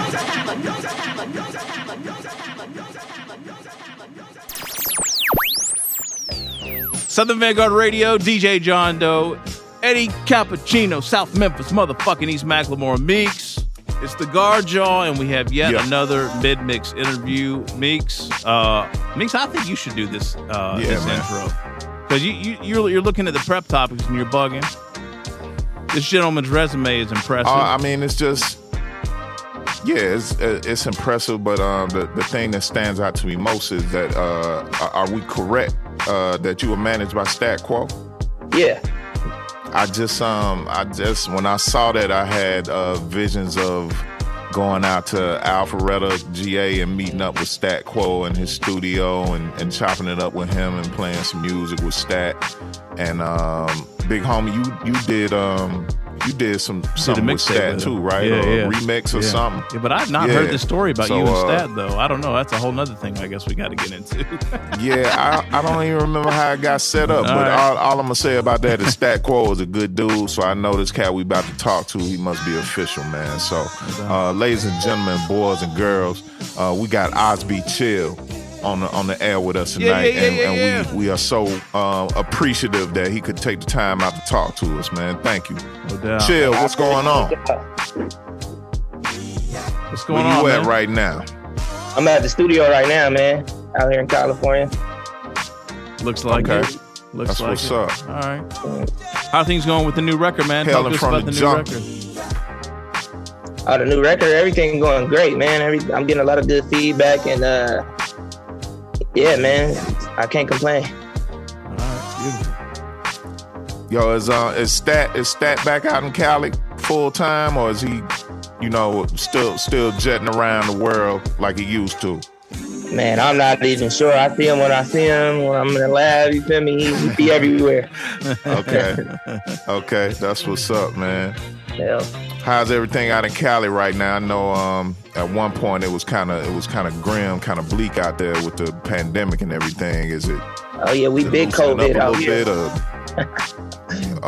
Southern Vanguard Radio, DJ John Doe, Eddie Cappuccino, South Memphis, motherfucking East Macklemore, Meeks. It's the Guard Jaw, and we have yet another mid-mix interview. Meeks, I think you should do this intro. Because you're looking at the prep topics and you're bugging. This gentleman's resume is impressive. I mean, it's just, it's impressive. But the thing that stands out to me most is that are we correct that you were managed by Stat Quo? Yeah. I just when I saw that, I had visions of going out to Alpharetta, GA, and meeting up with Stat Quo in his studio and chopping it up with him and playing some music with Stat. And big homie, you did something with Stat too, right? Yeah, or a remix or something. Yeah, but I've not heard this story about you and Stat though. I don't know. That's a whole nother thing I guess we got to get into. I don't even remember how it got set up. But all I'm gonna say about that is Stat Quo is a good dude. So I know this cat we about to talk to, he must be official, man. So ladies and gentlemen, boys and girls, we got OSBE Chill on the air with us tonight, and we are so appreciative that he could take the time out to talk to us, man. Thank you. No doubt. Chill, what's going on? What's going on? Where you at man? right now? I'm at the studio right now, man. Out here in California. Looks like it. Looks That's like what's it. up. All right. How are things going with the new record, man? Hailing Talk to us from about the the jump. new record. The new record, everything going great, man. I'm getting a lot of good feedback, and yeah, man, I can't complain. All right, beautiful. Yo, is Stat back out in Cali full time, or is he, still jetting around the world like he used to? Man, I'm not even sure. I see him when I see him. When I'm in the lab, you feel me? He be everywhere. Okay, that's what's up, man. Yeah. How's everything out in Cali right now? I know at one point it was kind of grim, kind of bleak out there with the pandemic and everything. Is it? Oh yeah, we big COVID out here.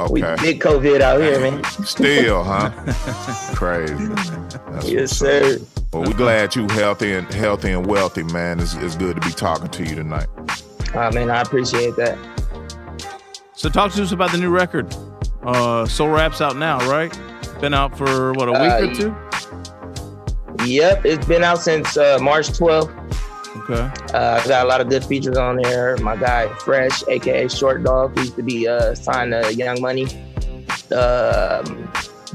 We big COVID out here, man. Still, huh? Crazy. Yes, sir. Well, we're glad you healthy and wealthy, man. It's good to be talking to you tonight. Man, I appreciate that. So talk to us about the new record. Soul Rap's out now, right? Been out for, what, a week or two? Yep, it's been out since March 12th. Okay. I got a lot of good features on there. My guy, Fresh, a.k.a. Short Dog, who used to be signed to Young Money.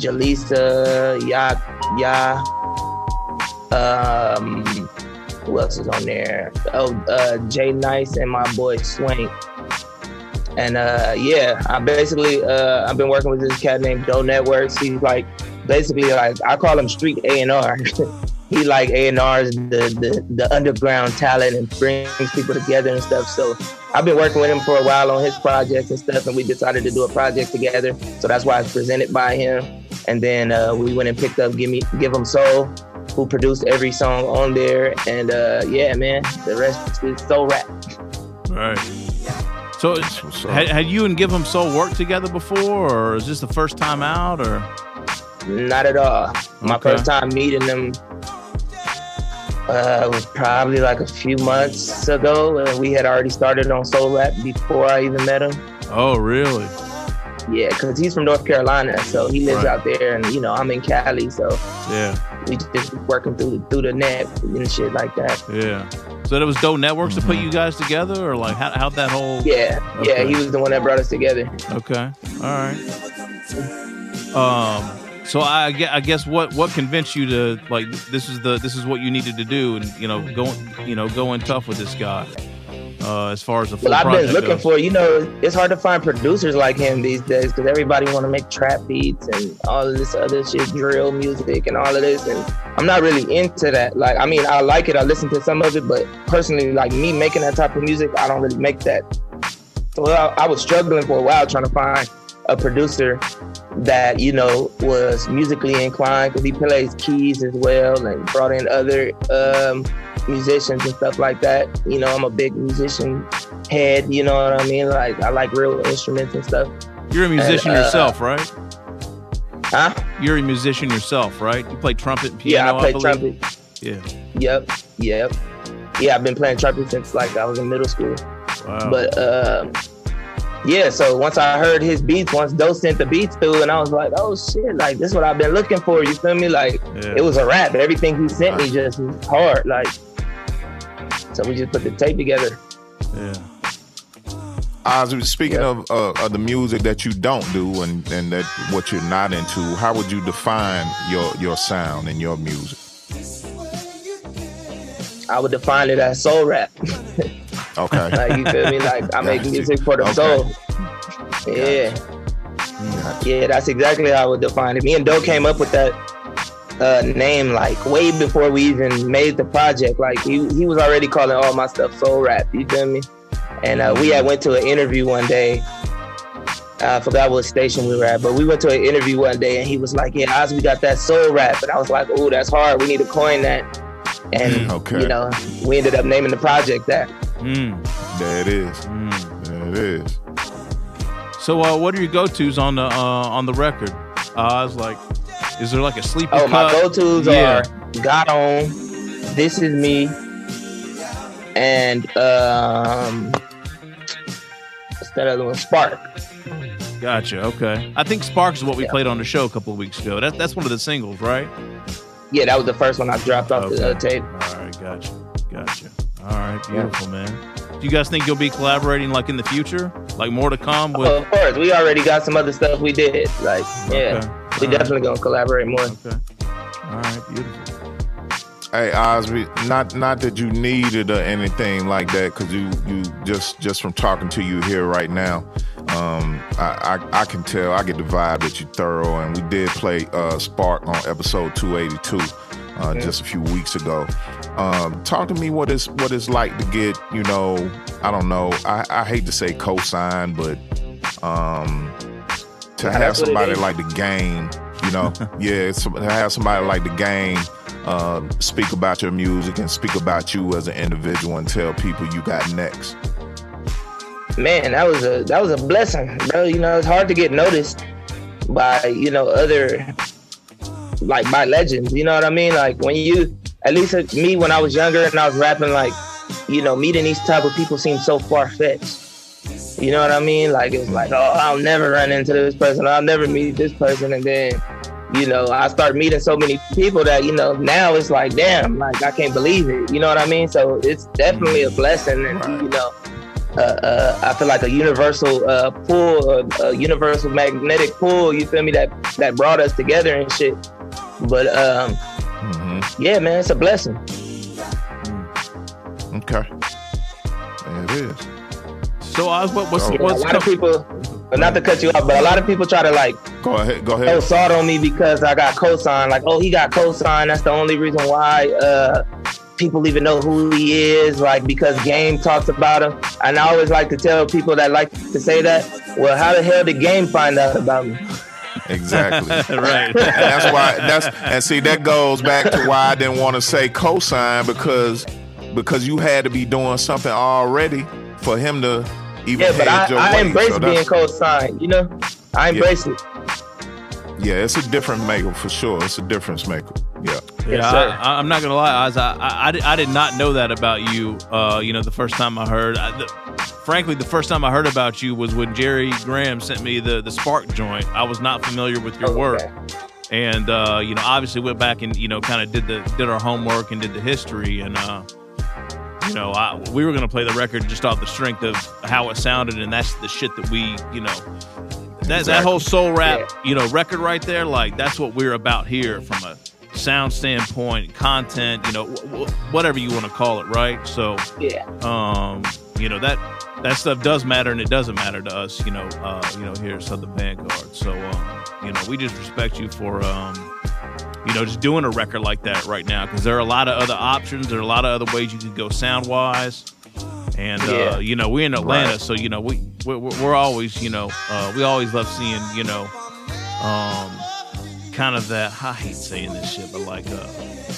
Jalisa, who else is on there? Jay Nice and my boy Swank. And yeah, I've been working with this cat named DOUGH NETWORKZ. He's like, basically, like, I call him street A&R. He like A&R's the underground talent and brings people together and stuff. So I've been working with him for a while on his projects and stuff, and we decided to do a project together. So that's why it's presented by him. And then we went and picked up GiveEmSoul, who produced every song on there. And yeah, man, the rest is soul rap. Right. So had you and GiveEmSoul worked together before, or is this the first time out, or? Not at all. My first time meeting them was probably like a few months ago, and we had already started on soul rap before I even met him. Oh, really? Yeah, because he's from North Carolina, so he lives out there, and you know, I'm in Cali, so yeah, we just working through the net and shit like that. Yeah. So it was DOUGH NETWORKZ to put you guys together, or like how'd that whole? Yeah, yeah, he was the one that brought us together. Okay, all right. So I guess what convinced you to, like, this is what you needed to do, and go in tough with this guy. As far as the full I've been project looking goes. for, it's hard to find producers like him these days because everybody want to make trap beats and all of this other shit, drill music and all of this, and I'm not really into that. Like, I mean, I like it, I listen to some of it, but personally, like me making that type of music, I don't really make that. So I was struggling for a while trying to find a producer that, was musically inclined, because he plays keys as well and brought in other musicians and stuff like that. I'm a big musician head, you know what I mean? Like, I like real instruments and stuff. You're a musician yourself, right? Huh? You're a musician yourself, right? You play trumpet and piano. Yeah, I play trumpet. Yeah. Yep. Yeah, I've been playing trumpet since like I was in middle school. Wow. But yeah, so once I heard his beats, once DOUGH sent the beats through, and I was like, oh shit, like, this is what I've been looking for, you feel me? Like, It was a rap. Everything he sent me just was hard, like, so we just put the tape together. Yeah. Speaking of the music that you don't do and that what you're not into, how would you define your sound and your music? I would define it as soul rap. Okay. Like, you feel me? Like, I make music for the soul. Yeah. Yeah, that's exactly how I would define it. Me and DOUGH came up with that name like way before we even made the project. Like, he was already calling all my stuff soul rap. You feel me? And we had went to an interview one day. I forgot what station we were at, but we went to an interview one day, and he was like, "Yeah, Oz, we got that soul rap," and I was like, "Oh, that's hard. We need to coin that." And we ended up naming the project that. There it is. There it is. So, what are your go-tos on the record? Oz, like, is there like a sleepy cut? My go-tos are "Got On," "This Is Me," and what's that other one? "Spark." Gotcha. Okay. I think "Spark" is what we played on the show a couple of weeks ago. That's one of the singles, right? Yeah, that was the first one I dropped off the tape. All right, gotcha. All right, beautiful, man. Do you guys think you'll be collaborating like in the future? Like more to come? Of course, we already got some other stuff we did. Like, we definitely gonna collaborate more. Okay. All right, beautiful. Hey, Osby, not that you needed or anything like that, because you just from talking to you here right now, I can tell, I get the vibe that you're thorough, and we did play Spark on episode 282 just a few weeks ago. Talk to me what it's like to get, I don't know, I hate to say co-sign, but to have somebody like the Game, to have somebody like the Game speak about your music and speak about you as an individual and tell people you got next. man, that was a blessing, bro. You know, it's hard to get noticed by, you know, other, like, by legends. You know what I mean? Like, when you, at least me, when I was younger and I was rapping, like, you know, meeting these type of people seemed so far-fetched. You know what I mean? Like, it's like, oh, I'll never run into this person. I'll never meet this person. And then, you know, I start meeting so many people that, you know, now it's like, damn, like, I can't believe it. You know what I mean? So it's definitely a blessing. And, you know, I feel like a universal pull, a universal magnetic pull, you feel me, that brought us together and shit. But, yeah, man, it's a blessing. Okay. There it is. So, Oz, what's a lot of people, not to cut you off, but a lot of people try to, like, go ahead. throw salt on me because I got cosign. Like, oh, he got cosign. That's the only reason why people even know who he is, like, because Game talks about him. And I always like to tell people that like to say that, well, how the hell did Game find out about me? Exactly. Right. And that's why that goes back to why I didn't want to say cosign, because you had to be doing something already for him to even head your way. I embrace being co-signed, you know? I embrace it. Yeah, it's a different maker for sure. It's a difference maker. Yeah. Yeah, I'm not gonna lie, Oz. I did not know that about you. You know, the first time I heard, frankly, the first time I heard about you was when Jerry Graham sent me the Spark joint. I was not familiar with your work, and you know, obviously went back and, you know, kind of did our homework and did the history, and you know, we were gonna play the record just off the strength of how it sounded, and that's the shit that we, you know. That whole soul rap, you know, record right there, like, that's what we're about here from a sound standpoint, content, you know, whatever you want to call it, right? So, you know, that stuff does matter, and it doesn't matter to us, you know, here at Southern Vanguard. So, you know, we just respect you for, you know, just doing a record like that right now, because there are a lot of other options, there are a lot of other ways you could go sound-wise. And, you know, we're in Atlanta, so, you know, we're always, you know, we always love seeing, you know, kind of that, I hate saying this shit, but like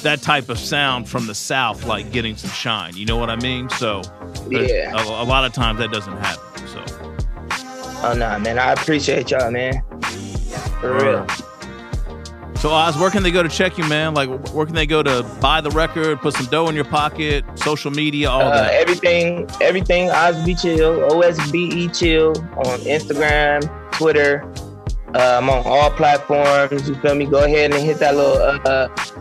that type of sound from the South, like getting some shine. You know what I mean? So, a lot of times that doesn't happen. So, oh, no, man, I appreciate y'all, man. For real. So, Oz, where can they go to check you, man? Like, where can they go to buy the record, put some dough in your pocket, social media, all that? Everything, OSBE Chill, OSBE Chill on Instagram, Twitter. I'm on all platforms, you feel me? Go ahead and hit that little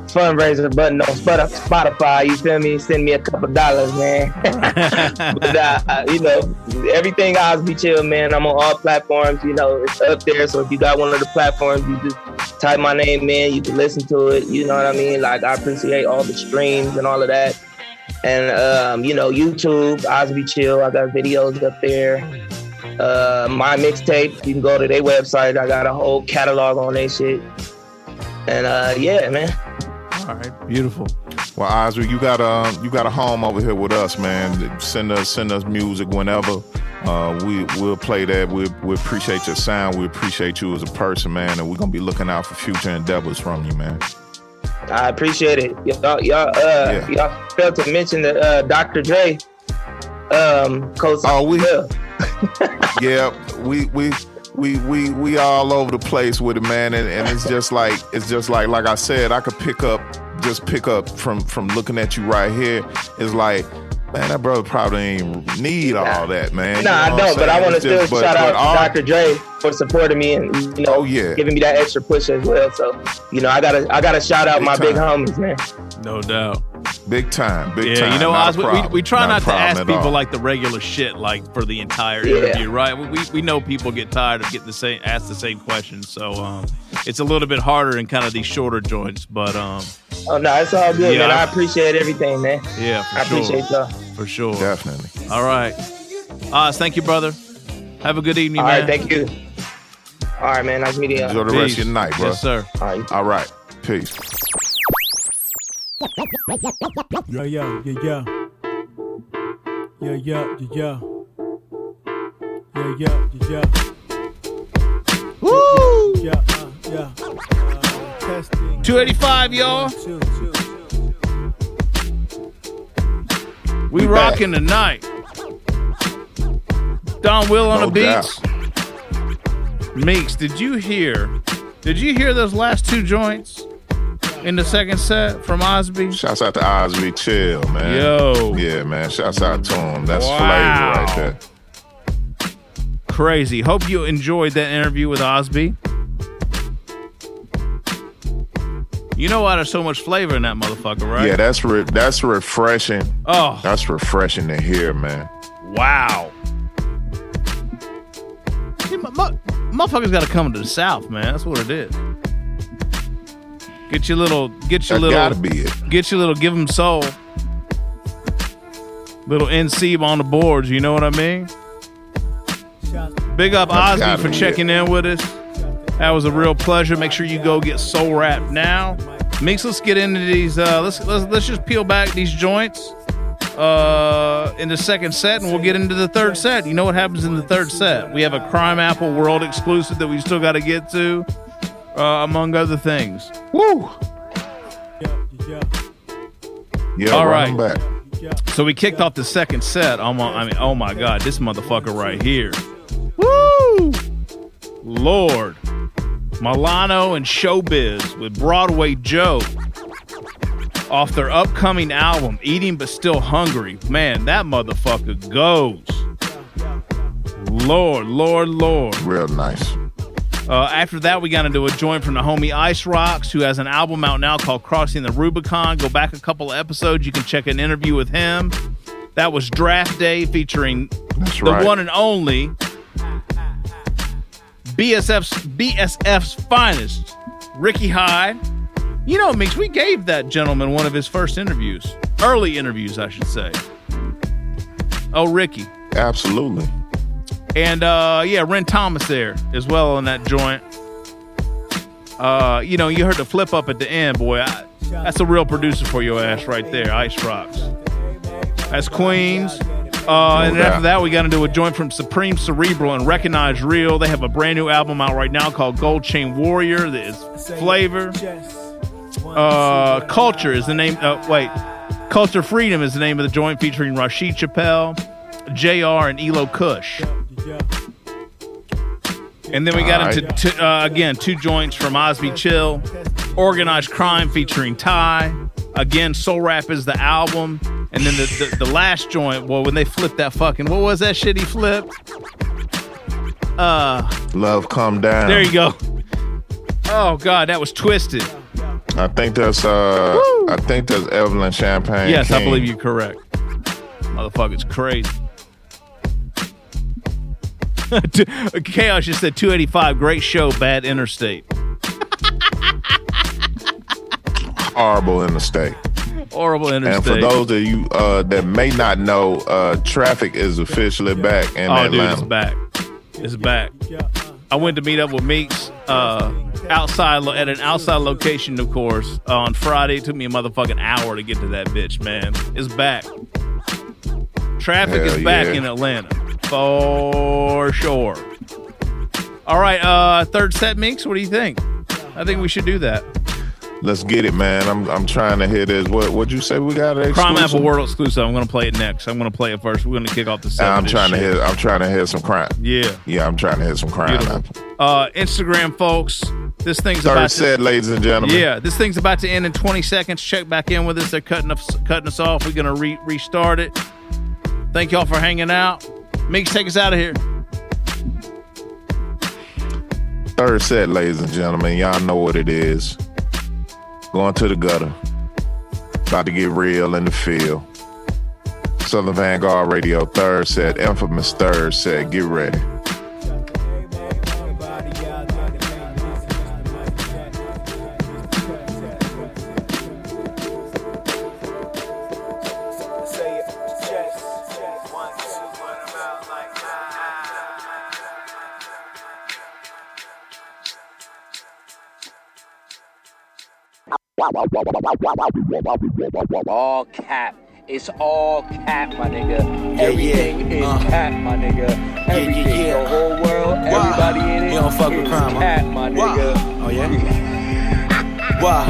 fundraiser button on Spotify, you feel me? Send me a couple dollars, man. But, you know, everything OSBE Chill, man. I'm on all platforms, you know, it's up there. So if you got one of the platforms, you just type my name in, you can listen to it, you know what I mean? Like, I appreciate all the streams and all of that. And, you know, YouTube, OSBE Chill, I got videos up there. My mixtape, you can go to their website. I got a whole catalog on their shit. And yeah, man. All right, beautiful. Well, Osby, you got a home over here with us, man. Send us music whenever. We'll play that. We appreciate your sound. We appreciate you as a person, man, and we're gonna be looking out for future endeavors from you, man. I appreciate it. Y'all failed to mention the Dr. Dre co-sign. Yeah, we all over the place with it, man, and it's just like I said, I could pick up from looking at you right here. It's like, man, that brother probably ain't need all that, man. Nah, I don't, but I want to still shout out to Dr. Dre for supporting me and, you know, giving me that extra push as well. So, you know, I gotta shout out my big homies, man. No doubt. Big time. You know, Oz, we try not to ask people like the regular shit, like for the entire interview, right? We know people get tired of getting asked the same questions, so it's a little bit harder in kind of these shorter joints. But oh no, it's all good, man. I appreciate everything, man. Yeah, I appreciate y'all for sure. Definitely. All right, Oz, thank you, brother. Have a good evening, man. All right, thank you. All right, man. Nice meeting you. Enjoy the rest of your night, bro. Yes, sir. All right. Peace. Yeah. Woo! Yeah. 285, y'all. We rocking tonight. Don Will on No the beats. Meeks, did you hear those last two joints in the second set from OSBE? Shouts out to OSBE Chill, man. Yo. Yeah, man. Shouts out to him. That's Wow. flavor right there. Crazy. Hope you enjoyed that interview with OSBE. You know why there's so much flavor in that motherfucker, right? Yeah, that's refreshing. Oh. That's refreshing to hear, man. Wow. See, motherfuckers got to come to the South, man. That's what it is. Get your little, gotta be it. Get your little Give 'em Soul. Little NC on the boards, you know what I mean? Big up That's OSBE gotta for be checking in with us. That was a real pleasure. Make sure you go get Soul Rap now. Mix, let's get into these. Let's just peel back these joints in the second set, and we'll get into the third set. You know what happens in the third set? We have a Crimeapple world exclusive that we still got to get to, among other things. Woo! Yeah, all run right. back. So we kicked off the second set. Oh my God, this motherfucker right here. Woo! Lord. Milano and Showbiz with Broadway Joe off their upcoming album, Eating But Still Hungry. Man, that motherfucker goes. Lord. Real nice. After that, we got into a joint from the homie Ice Rocks, who has an album out now called Crossing the Rubicon. Go back a couple of episodes. You can check an interview with him. That was Draft Day featuring the one and only BSF's finest, Ricky Hyde. You know, Mix, we gave that gentleman one of his first interviews. Early interviews, I should say. Oh, Ricky. Absolutely. And, Ren Thomas there as well on that joint. You heard the flip up at the end, boy. That's a real producer for your ass right there, Ice Rocks. That's Queens. And then after that, we got into a joint from Supreme Cerebral and Recognize Real. They have a brand new album out right now called Gold Chain Warrior. There's Flavor. Culture is the name. Culture Freedom is the name of the joint featuring Rashid Chappelle, JR, and Elo Kush. And then we got into, two joints from OSBE Chill. Organized Crime featuring Ty. Again, Soul Rap is the album. And then the last joint, well, when they flipped that fucking, what was that shit he flipped? Love Come Down. There you go. Oh, God, that was Twisted. I think that's Evelyn Champagne. Yes, King. I believe you're correct. Motherfucker's crazy. Chaos just said 285, great show, bad interstate. Horrible interstate. Horrible interstate. And for those of you that may not know, traffic is officially back in Atlanta. Dude, it's back. It's back. I went to meet up with Meeks outside at an outside location, of course, on Friday. It took me a motherfucking hour to get to that bitch, man. It's back. Traffic is back in Atlanta. For sure. All right, third set, Meeks, what do you think? I think we should do that. Let's get it, man. I'm trying to hear this. What'd you say we got an exclusive? Crimeapple World exclusive. I'm gonna play it next. I'm gonna play it first. We're gonna kick off the set. I'm trying to hear some crime. Yeah. Yeah, I'm trying to hear some crime. Instagram folks, this thing's third about set, ladies and gentlemen. Yeah, this thing's about to end in 20 seconds. Check back in with us. They're cutting us off. We're gonna restart it. Thank y'all for hanging out. Meeks, take us out of here. Third set, ladies and gentlemen. Y'all know what it is. Going to the gutter. About to get real in the field. Southern Vanguard Radio, third set, infamous third set. Get ready. All cap. It's all cap, my nigga. Everything is cap, my nigga. Everything, the whole world, everybody in it. You don't fuck with crime, cap, my nigga. Oh yeah? Wow.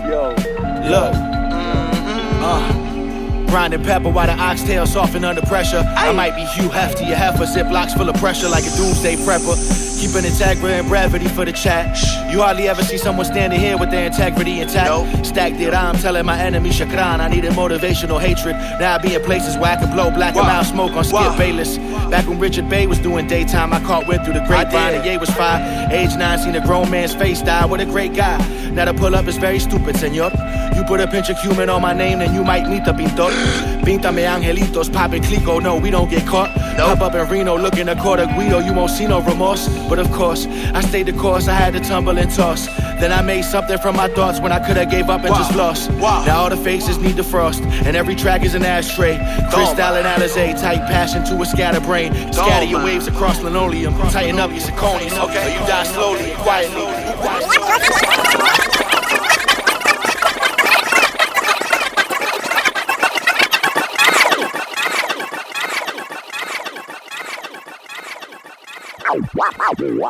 Yo. Look. Grinding pepper while the oxtail soften under pressure. I might be Hugh Hefty, a heifer, ziplocs full of pressure like a doomsday prepper. Keeping integrity and brevity for the chat. You hardly ever see someone standing here with their integrity intact. Stacked it, I'm telling my enemy Shakran I needed motivational hatred. Now I be in places where I can blow black and loud smoke on Skip Bayless. Back when Richard Bay was doing daytime, I caught wind through the grapevine and Ye was 5. Age 9, seen a grown man's face die. What a great guy. Now to pull up is very stupid, senor. You put a pinch of cumin on my name, then you might meet the pintor. Píntame angelitos, poppin' clico, no, we don't get caught. Pop up in Reno, looking a quarter Guido, you won't see no remorse. But of course, I stayed the course, I had to tumble and toss. Then I made something from my thoughts when I could've gave up and just lost. Now all the faces need the frost, and every track is an ashtray. Crystal and Alizé, tight passion to a scatterbrain. Scatter your waves across linoleum, tighten up your zirconies, or you die slowly and quietly.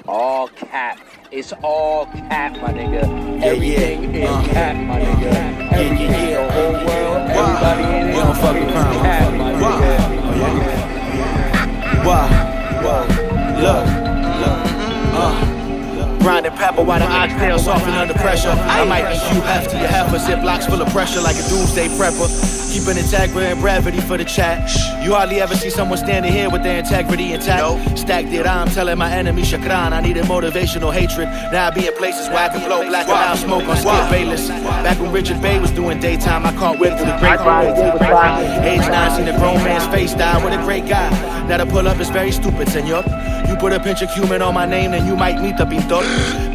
All cap. It's all cap, my nigga. Everything is cap, my nigga. Everything, the whole world, everybody in it is cap, my nigga. Look. Grinding pepper while the oxtail soften under pressure. I might be Hugh Hefty, a heifer, ziplocs full of pressure like a doomsday prepper. Keeping integrity and brevity for the chat. You hardly ever see someone standing here with their integrity intact. Stacked it, I'm telling my enemy Shakran I needed motivational hatred. Now I be in places where I can blow black and loud smoke on Skip Bayless. Back when Richard Bay was doing daytime, I caught wind through the grapevine. Age 9, seen a grown man's face die. What a great guy. Now to pull up is very stupid, senor. You put a pinch of cumin on my name, then you might meet the pintor.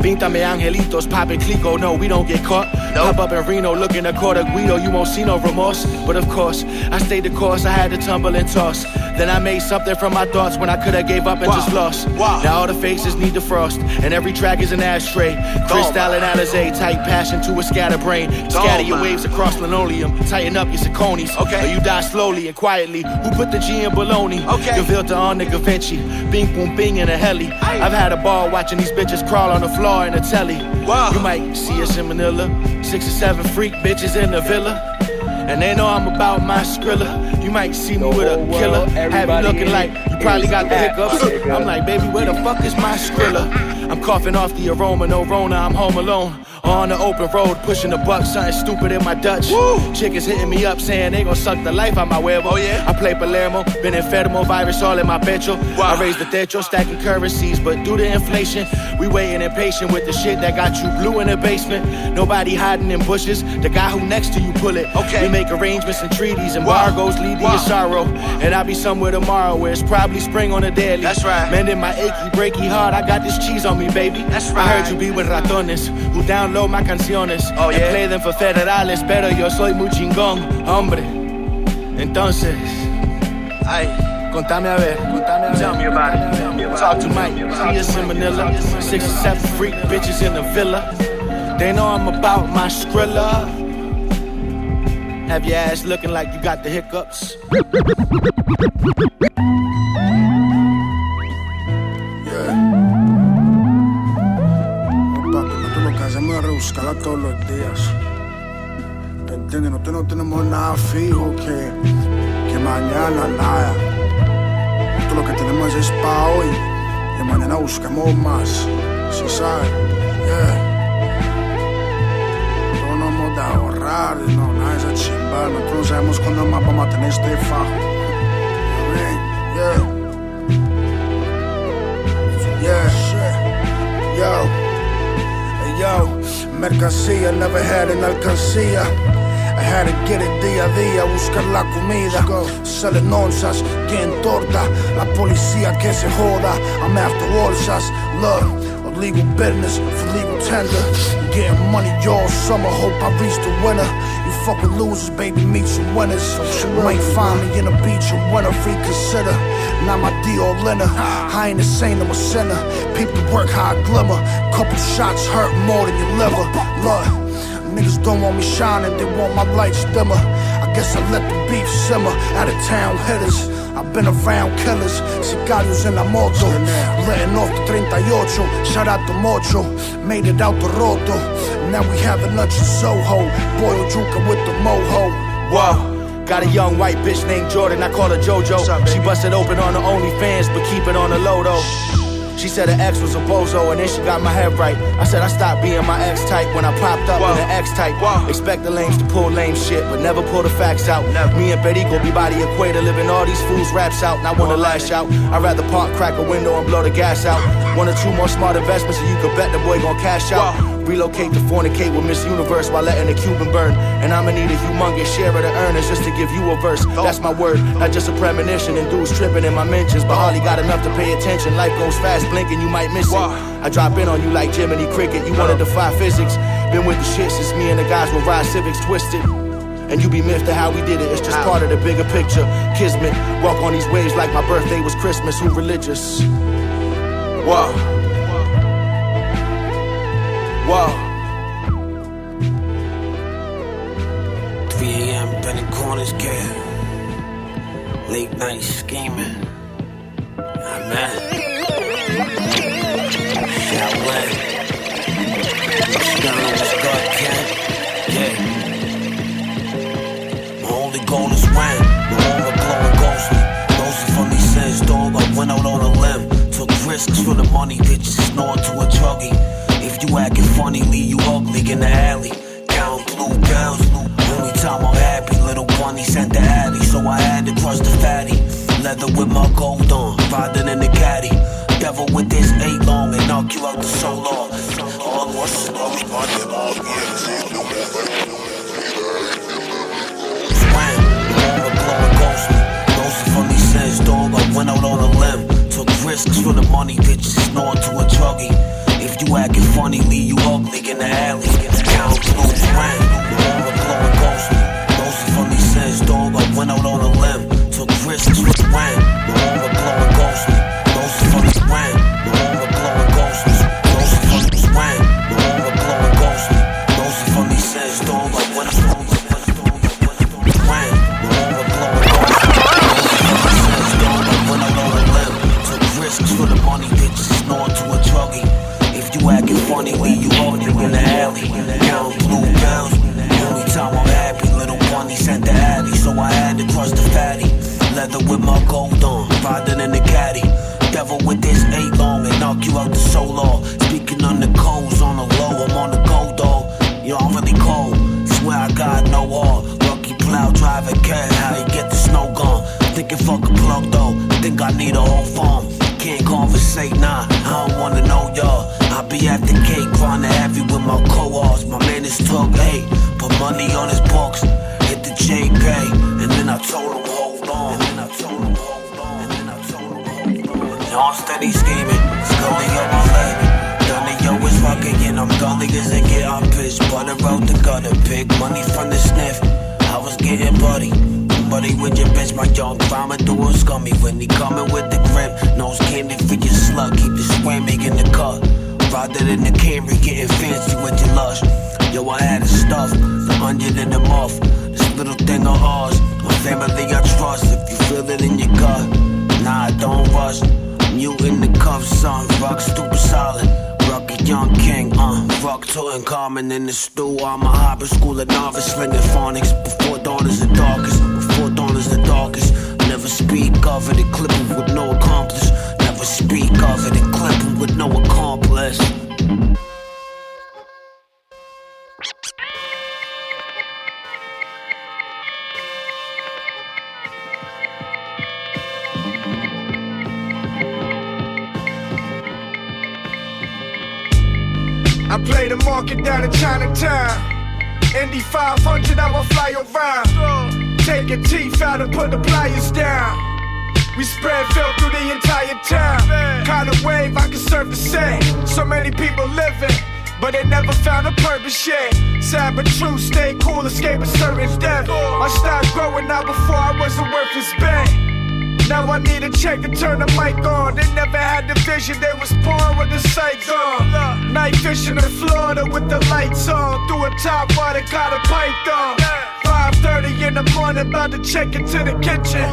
Píntame angelitos, poppin' clico, no, we don't get caught. Pop up in Reno, looking a quarter Guido, you won't see no remorse. But of course, I stayed the course, I had to tumble and toss. Then I made something from my thoughts when I could've gave up and just lost. Now all the faces need the frost, and every track is an ashtray. Crystal and Alizé, tight passion to a scatterbrain. Scatter your waves across linoleum, tighten up your zirconies, or you die slowly and quietly. Who put the G in baloney? Gavilta on the Gavinci, bing boom bing in a heli. I've had a ball watching these bitches crawl on the floor in a telly. You might see us in Manila, 6 or 7 freak bitches in the villa. And they know I'm about my Skrilla. You might see me with a killer, have you looking like you probably got the hiccups. I'm like, baby, where the fuck is my Skrilla? I'm coughing off the aroma, no Rona, I'm home alone. On the open road, pushing the buck, something stupid in my Dutch. Chickens hitting me up, saying they gon' suck the life out my huevo. I play Palermo, been enfermo, virus all in my pecho. I raised the techo, stacking currencies, but due to inflation, we waiting impatient with the shit that got you blue in the basement. Nobody hiding in bushes, the guy who next to you pull it. We make arrangements and treaties, embargoes lead to your sorrow. And I'll be somewhere tomorrow where it's probably spring on the daily. That's right. Mending my achy, breaky heart, I got this cheese on me, baby. That's right. I heard you be with ratones, who download my canciones and play them for federales, pero yo soy muy chingón, hombre. Entonces, contame a ver, tell me about it. Talk to Mike, see us in Manila, 6 or 7 freak bitches in the villa. They know I'm about my Skrilla. Have your ass looking like you got the hiccups. Buscarla todos los días. ¿Entiendes? Nosotros no tenemos nada fijo que mañana nada. Nosotros lo que tenemos es pa' hoy y mañana buscamos más. ¿Sí sabes? No nos hemos de ahorrar, no, nada de esa chimba. Nosotros no sabemos cuándo más vamos a tener este fajo. Yo, mercancía, never had an alcancía. I had to get it día a día, buscar la comida. Selling onzas, getting torta. La policía que se joda. I'm after bolsas. Look, legal business for legal tender. Getting money all summer, hope I reach the winner. You fucking losers, baby, meet some winners. You might find me in a beach and winter, reconsider. Now my D.O. Leonard, I ain't the same, I'm a sinner. People work how I glimmer. Couple shots hurt more than your liver. Look, niggas don't want me shining, they want my lights dimmer. I guess I let the beef simmer. Out of town hitters, I've been around killers. Sicarios en la moto, letting off the 38. Shout out to Mocho, made it out the roto. Now we having lunch in Soho. Boiled JUCO with the mojo. Whoa. Got a young white bitch named Jordan, I call her JoJo. She busted open on the OnlyFans, but keep it on the low though. She said her ex was a bozo, and then she got my head right. I said I stopped being my ex type when I popped up in the X type. Expect the lames to pull lame shit, but never pull the facts out. Me and Perico be by the equator, living all these fools' raps out, and I wanna lash out. I'd rather park, crack a window, and blow the gas out. 1 or 2 more smart investments, and you could bet the boy gon' cash out. Relocate to fornicate with Miss Universe while letting the Cuban burn. And I'ma need a humongous share of the earnings just to give you a verse. That's my word, not just a premonition. And dudes tripping in my mentions, but hardly got enough to pay attention. Life goes fast, blinking, you might miss it. I drop in on you like Jiminy Cricket. You wanna defy physics. Been with the shit since me and the guys will ride Civics twisted. And you be miffed at how we did it. It's just part of the bigger picture. Kismet, walk on these waves like my birthday was Christmas. Who religious? Whoa. Whoa. 3 a.m. bending corners, kid. Late night scheming. Amen. Shaolin. Luciano was God, kid. Yeah. My only goal is win. My aura glowing ghostly. Ghostly from these sins, dog. I went out on a limb. Took risks for the money, bitches snore to a druggie. If you acting funny, leave you ugly in the alley. Count blue bells, only time I'm happy. Little bunny sent the alley, so I had to crush the fatty. Leather with my gold on, riding in the caddy. Devil with this 8 long and knock you out the solar. All what's Swam, aura glowing ghostly. Ghostly from these sins, dog. I went out on a limb. Took risks for the money, bitches snore to a druggie. If you acting funny, leave you ugly in the alley. Count blue swang, aura glowing ghostly. Ghostly from these sins, dog. I went out on a limb. Took risks for the wang, aura glowing ghostly. Ghostly from the swang, aura glowing ghostly. Ghostly from the swang, aura glowing ghostly. Ghostly from these sins, dog. I went out on a limb. Wang, aura glowing ghostly. Ghostly from these sins, dog. I went out on a limb. Took risks for the money, bitches snore to a druggie. If you acting funny, leave you ugly in the alley. Count blue bells, only time I'm happy. Little bunny sent the alley, so I had to crush the fatty. Leather with my gold on, riding in the caddy. Devil with this 8 long and knock you out the solar. Speaking on the codes on the low, I'm on the go dog. Yo, I'm really cold, swear I got no heart. Lucky plow driving cat, how you get the snow gone. Thinking fuck a plug though, think I need a whole farm. Can't conversate, nah, I don't wanna know y'all. I be after cake, grinding heavy with my co-ops. My man is Tug 8, put money on his books, hit the JK, and then I told him hold on. And then I told him hold on. And then I told him hold on. Yo, I'm steady scheming, scully up my leg. Done it, yo, it's rockin', and I'm gully as I get on pitch. Butter out the gutter, big money from the sniff. I was getting buddy. Buddy with your bitch, my young farmer doing scummy. When he coming with the grip, nose candy for your slug. Keep the swimming in the cut. Riding in the Camry, getting fancy with your lush. Yo, I had a stuff, the onion and the muff. This little thing of ours, my family I trust. If you feel it in your gut, nah, don't rush. Mute in the cuffs, son, rock stupid solid. Rocky young king, rock to and common in the stew. I'm a hybrid school of novice, slinging phonics. Before dawn is the darkest, before dawn is the darkest. Never speak of it, clip it with no accomplice. Never speak of it, clip it with no accomplice. I play the market down in Chinatown. Indy 500, I'ma fly around. Take your teeth out and put the pliers down. We spread filth through the entire town. Kind of wave, I can serve the same. So many people living, but they never found a purpose yet. Sad but true, stay cool, escape a certain death. I started growing out before I was a worthless bang. Now I need a check to turn the mic on. They never had the vision, they was born with the sights on. Night fishing in Florida with the lights on. Through a top water, got a python. 5:30 in the morning, about to check into the kitchen.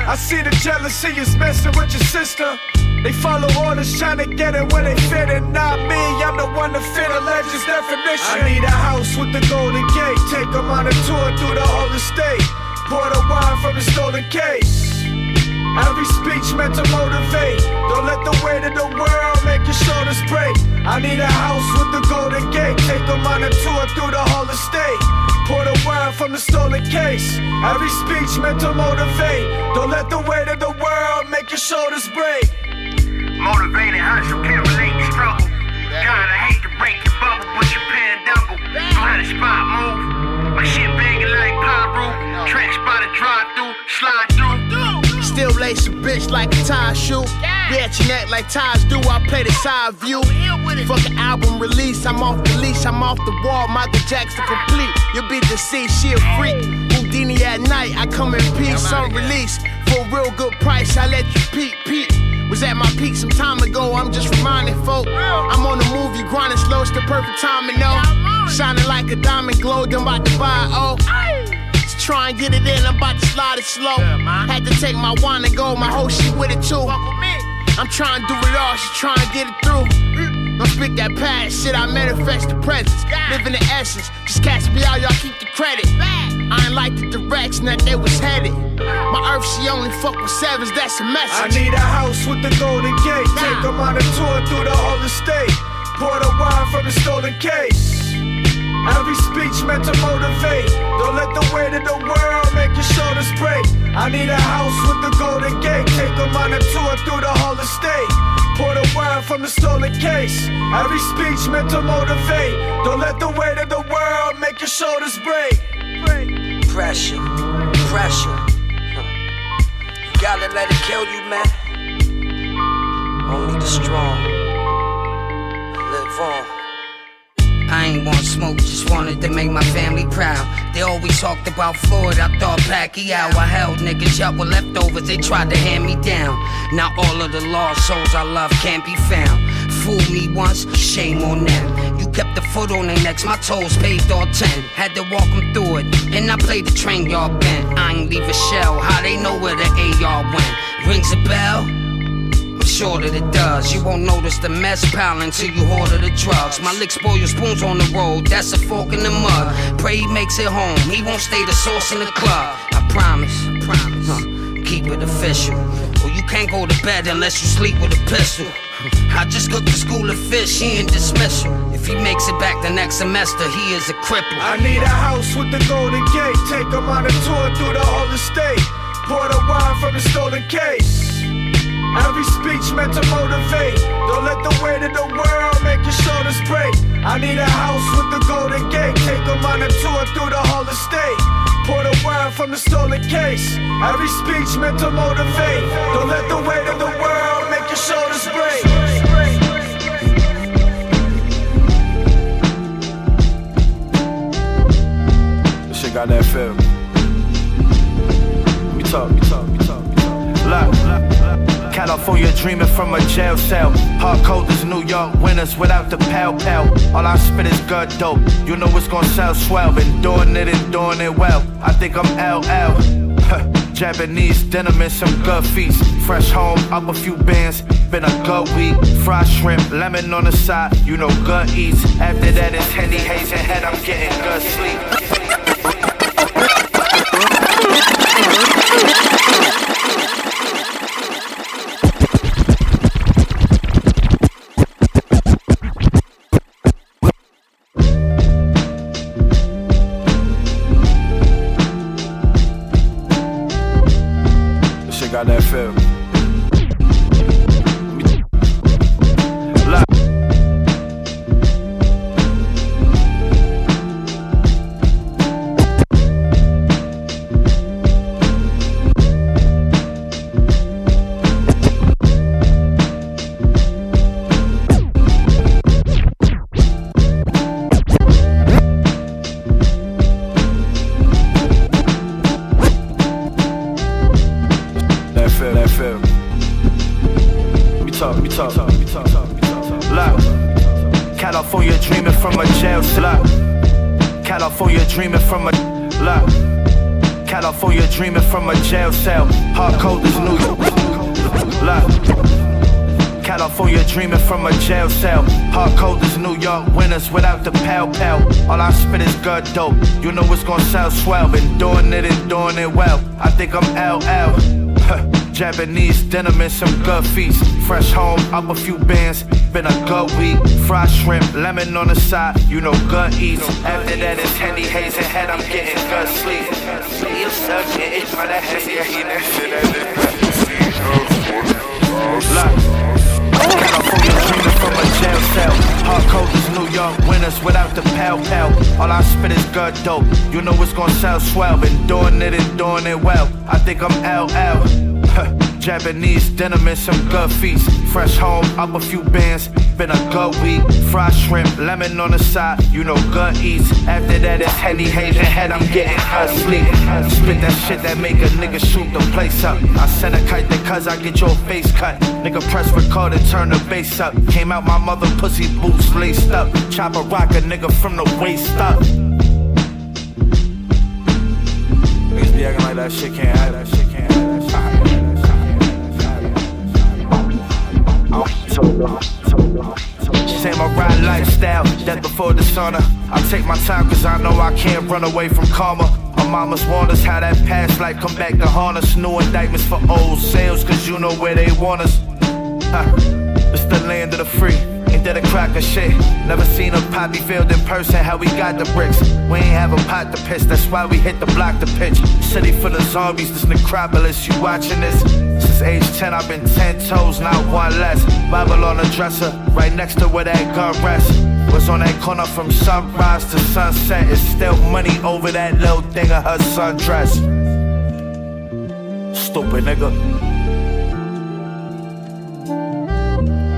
I see the jealousy is messing with your sister. They follow orders, trying to get it where they fit it. Not me, I'm the one to fit a legend's definition. I need a house with the golden gate. Take them on a tour through the whole estate. pour the wine from the stolen case. Every speech meant to motivate. Don't let the weight of the world make your shoulders break. I need a house with the golden gate. Take them on a tour through the whole estate. Pour the wine from the stolen case. Every speech meant to motivate. Don't let the weight of the world make your shoulders break. Motivated hustle, can't relate to struggle. Kinda hate to break your bubble, but you paying double. Know how the spot move. My shit banging like Pyro. Track spot a drive through, slide through. Still lace a bitch like a tie shoe. We at your neck like ties do. I play the side view. Fuck an album release. I'm off the leash. I'm off the wall. Michael Jackson complete. You'll be deceased. She a freak. Houdini at night. I come in peace. On release for a real good price. I let you peep. Was at my peak some time ago. I'm just reminding folk. I'm on the move. You grinding slow. It's the perfect time to know. Shining like a diamond glow. I'm about to buy. Oh. Try and get it in, I'm about to slide it slow. Had to take my wine and go, my whole shit with it too. I'm trying to do it all, she trying to get it through. Don't speak that past shit, I manifest the presence. Live in the essence, just catch me out, y'all keep the credit. I ain't like the direction that they was headed. My earth, she only fuck with sevens, that's a message. I need a house with the golden gate. Take them on a tour through the whole estate. Pour the wine from the stolen case. Every speech meant to motivate. Don't let the weight of the world make your shoulders break. I need a house with the golden gate. Take them on a tour through the whole estate. Pour the wine from the stolen case. Every speech meant to motivate. Don't let the weight of the world make your shoulders break. Pressure. You gotta let it kill you, man. Only the strong live on. I ain't want smoke, just wanted to make my family proud. They always talked about Floyd, I thought Pacquiao. I held niggas up with leftovers, they tried to hand me down. Now all of the lost souls I love can't be found. Fooled me once, shame on them. You kept the foot on their necks, my toes paved all 10. Had to walk them through it, and I played the train y'all bent. I ain't leave a shell, how they know where the AR went? Rings a bell? Sure that it does. You won't notice the mess pile until you order the drugs. My lick spoil your spoons on the road, that's a fork in the mud. Pray he makes it home, he won't stay the sauce in the club. I promise. Keep it official. Or you can't go to bed unless you sleep with a pistol. I just cooked the school of fish, he in dismissal. If he makes it back the next semester, he is a cripple. I need a house with the golden gate. Take him on a tour through the whole estate. Pour the wine from the stolen case. Every speech meant to motivate. Don't let the weight of the world make your shoulders break. I need a house with the golden gate. Take them on a tour through the whole estate. Pour the wine from the stolen case. Every speech meant to motivate. Don't let the weight of the world make your shoulders break. This shit got that feel. We talk. Look. California dreaming from a jail cell. Hard cold as New York winners without the pal. All I spit is good dope. You know it's gonna sell swell. Been doing it and doing it well. I think I'm LL. Japanese denim and some good feast. Fresh home, up a few bands. Been a good week. Fried shrimp, lemon on the side. You know good eats. After that it's Henny Haze and head. I'm getting good sleep. Got that feel. California dreaming from a jail cell. California dreaming from a lock. California dreaming from a jail cell. Hard cold as New York. Lock. California. California dreaming from a jail cell. Hard cold as New York winners without the pal. All I spit is good dope. You know it's gonna sound swell. Been doing it and doing it well. I think I'm LL. Japanese denim and some good feast. Fresh home, up a few bands. Been a good week. Fried shrimp, lemon on the side. You know good eats. After that it's Henny Haze and head. I'm getting good sleep. You suck it. For that California dreaming from a jail cell. Hard cold as New York winners without the pal. All I spit is good dope. You know it's gonna sound swell. Been doing it and doing it well. I think I'm LL. Japanese denim and some good feast. Fresh home, up a few bands. Been a good week. Fried shrimp, lemon on the side. You know good eats. After that it's Henny Haze and head. I'm getting her sleep. Spit that shit that make a nigga shoot the place up. I send a kite that cause I get your face cut. Nigga press record and turn the bass up. Came out my mother pussy boots laced up. Chop a rock a nigga from the waist up. Niggas be acting like that shit can't happen. That shit can't happen. Same a ride lifestyle, death before dishonor. I take my time cause I know I can't run away from karma. My mama's warned us how that past life come back to haunt us. New indictments for old sales cause you know where they want us. It's the land of the free. Ain't that a crack of shit? Never seen a poppy field in person, how we got the bricks. We ain't have a pot to piss, that's why we hit the block to pitch. City full of zombies, this necropolis, you watching this? Since age 10, I've been 10 toes, not one less. Bible on the dresser, right next to where that gun rests. Was on that corner from sunrise to sunset. It's still money over that little thing of her sundress. Stupid nigga.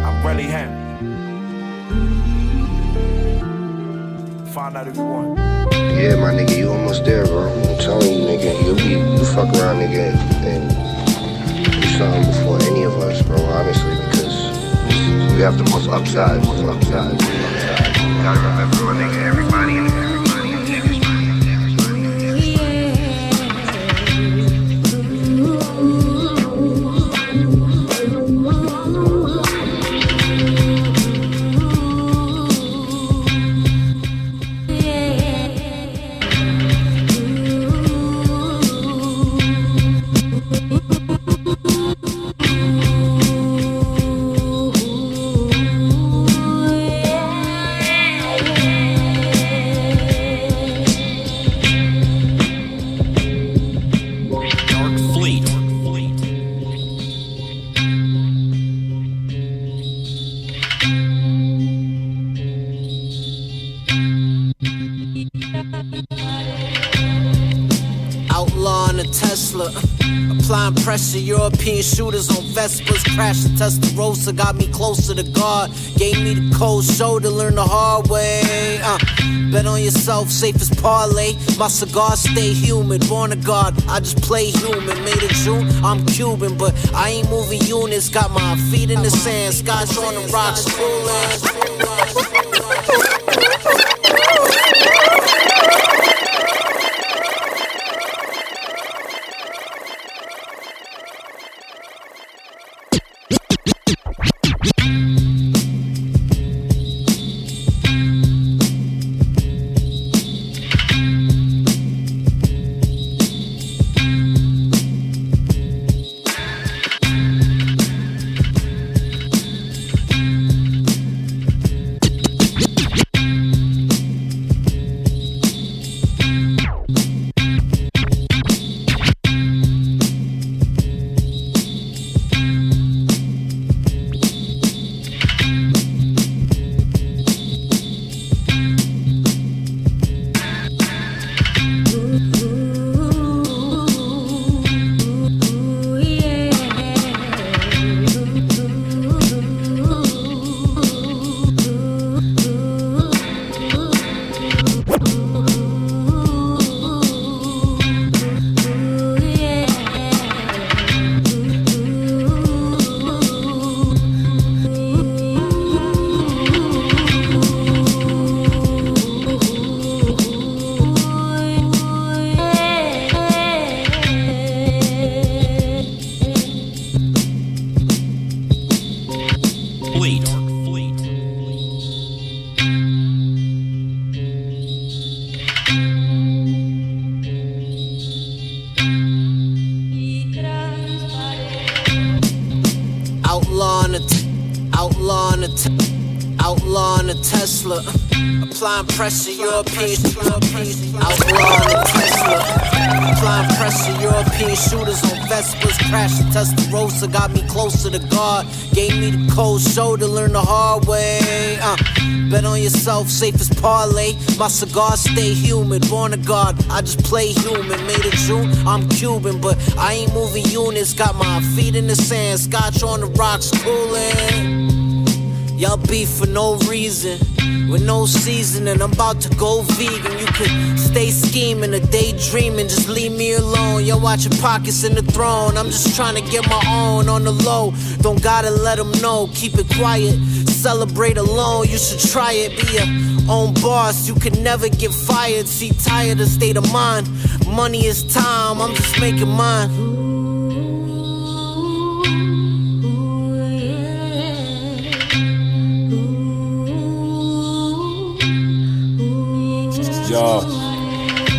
I really am. Find out if you want. Yeah, my nigga, you almost there, bro. I'm telling you, nigga, you fuck around, nigga, and do something before any of us, bro, honestly, because we have the most upside. You gotta remember, my nigga, everybody in there. Applying pressure, European shooters on Vespers. Crash the Testarossa, got me closer to God. Gave me the cold shoulder, learned the hard way. Bet on yourself, safe as parlay. My cigar stay humid, born a god, I just play human. Made of June, I'm Cuban, but I ain't moving units. Got my feet in the sand, scotch on the rocks, coolin'. outlawing a Tesla. Applying pressure, European outlawing a Tesla. Applying pressure, European shooters on Vespas. Crash and Testarossa got me closer to God. Gave me the cold shoulder, learn the hard way. Bet on yourself, safe as parlay. My cigar stay humid, born a god. I just play human. Made of June, I'm Cuban, but I ain't moving units. Got my feet in the sand, scotch on the rocks, cooling. Y'all beef for no reason, with no seasoning. I'm about to go vegan. You could stay scheming or daydreaming, just leave me alone. Y'all watch your pockets in the throne. I'm just trying to get my own on the low. Don't gotta let them know, keep it quiet. Celebrate alone, you should try it. Be your own boss, you could never get fired. See, tired of state of mind. Money is time, I'm just making mine.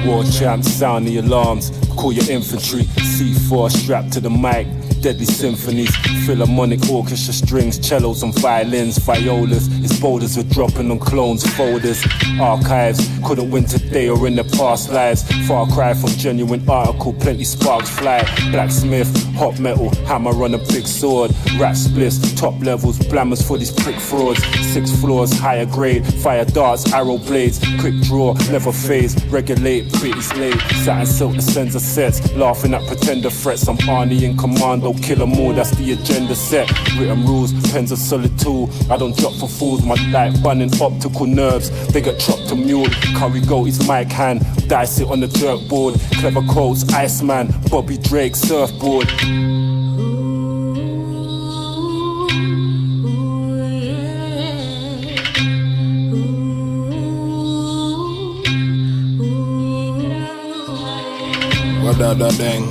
War champ, sound the alarms. Call your infantry. C4 strapped to the mic. Deadly symphonies, philharmonic orchestra strings, cellos and violins, violas. It's boulders we're dropping on clones, folders, archives. Couldn't win today or in the past lives. Far cry from genuine article, plenty sparks fly. Blacksmith, hot metal, hammer on a big sword. Rat splits, top levels, blammers for these prick frauds. 6 floors, higher grade, fire darts, arrow blades. Quick draw, never phase, regulate, bitties late. Satin silk, the sensor sets, laughing at pretender threats. I'm Arnie in commando. Kill 'em all, that's the agenda set. Written rules, pens of solid tool. I don't drop for fools, my light bunning optical nerves. They got chopped to mule. Curry goat is mic hand, dice it on the dirt board. Clever quotes, Iceman, Bobby Drake, surfboard. Da dang,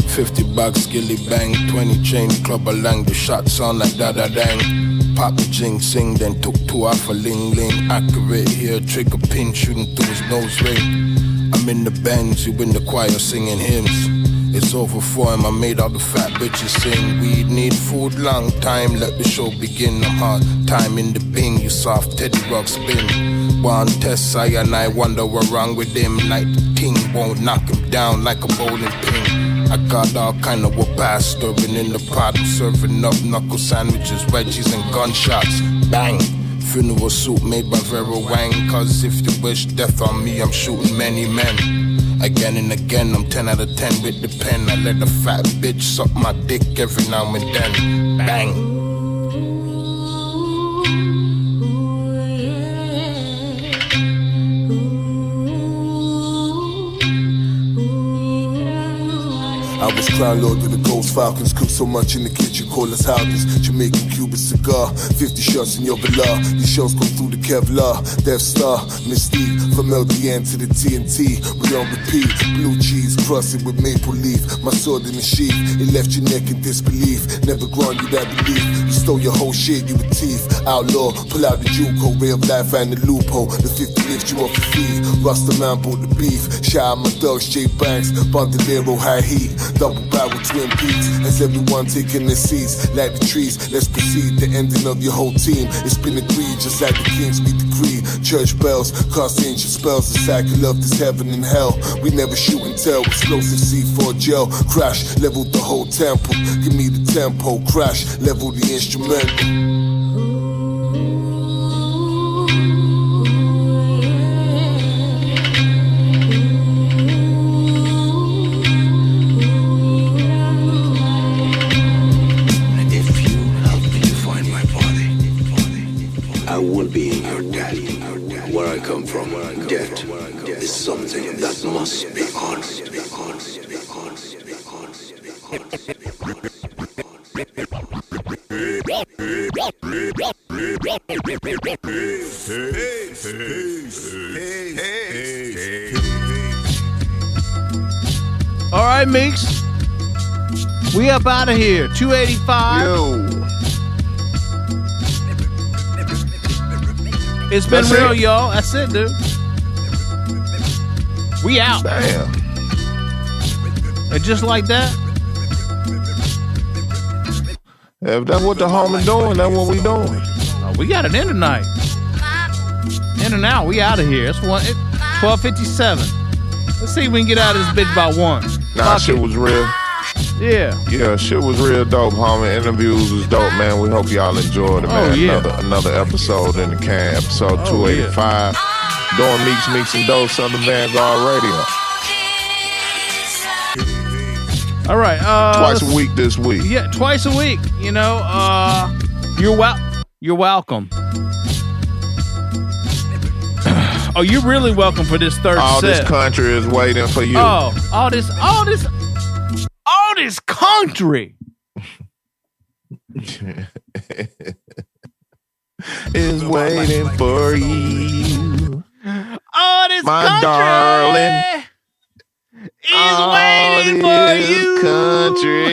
50 bucks, skilly bang, 20 chain, club along, the shots sound like da dang. Pop the jing, sing, then took 2 off a ling ling. Accurate here, trigger pin shooting through his nose ring. I'm in the Benz, you in the choir singing hymns. It's over for him, I made all the fat bitches sing. We need food, long time, let the show begin. I'm hard time in the bing, you soft teddy rock spin. One test, I wonder what wrong with him. Like the ting won't knock him down like a bowling pin. I got all kind of whoop-ass stirring in the pot. I'm serving up knuckle sandwiches, wedgies and gunshots. Bang! Funeral suit made by Vera Wang. Cause if you wish death on me, I'm shooting many men. Again and again, I'm 10 out of 10 with the pen. I let a fat bitch suck my dick every now and then. Bang! I was crown lord of the Ghost Falcons. Cook so much in the kitchen, call us Howdens. Jamaican Cuban cigar, 50 shots in your Velar. These shows go through the Kevlar. Death Star, Mystique, from LDN to the TNT. We on repeat, blue cheese, crusted with maple leaf. My sword in the sheath, it left your neck in disbelief. Never granted that belief. You stole your whole shit, you a thief. Outlaw, pull out the JUCO, ray of life and the loophole. The 50 lift you off your feet. Rasta man bought the beef. Shout out my dogs, J Banks, Bandolero, high heat. Double barrel twin peaks, as everyone taking their seats. Like the trees, let's proceed. The ending of your whole team. It's been agreed, just like the kings we decree. Church bells, cast ancient spells. The cycle of this heaven and hell. We never shoot and tell. Explosive C4 gel. Crash, leveled the whole temple. Give me the tempo. Crash, level the instrumental. Death is something that must be honored. All right, Meeks. We up out of here. 285. Yo. It's been real, y'all. That's it, dude. We out. Damn. And just like that. If that's what the homie doing, that's what we doing. We got it in tonight. In and out. We out of here. It's 12:57. Let's see if we can get out of this bitch by 1. Nah, shit was real. Yeah. Yeah, shit was real dope, homie. Interviews was dope, man. We hope y'all enjoyed it, man. Another episode in the can, episode 285. Doing Meeks and Dough, Southern Vanguard Radio. All right. Twice a week this week. Yeah, twice a week. You know, you're welcome. Oh, you're really welcome for this third set. All this country is waiting for you. Oh, all this country is waiting for you. All this my country darling is waiting for you. Country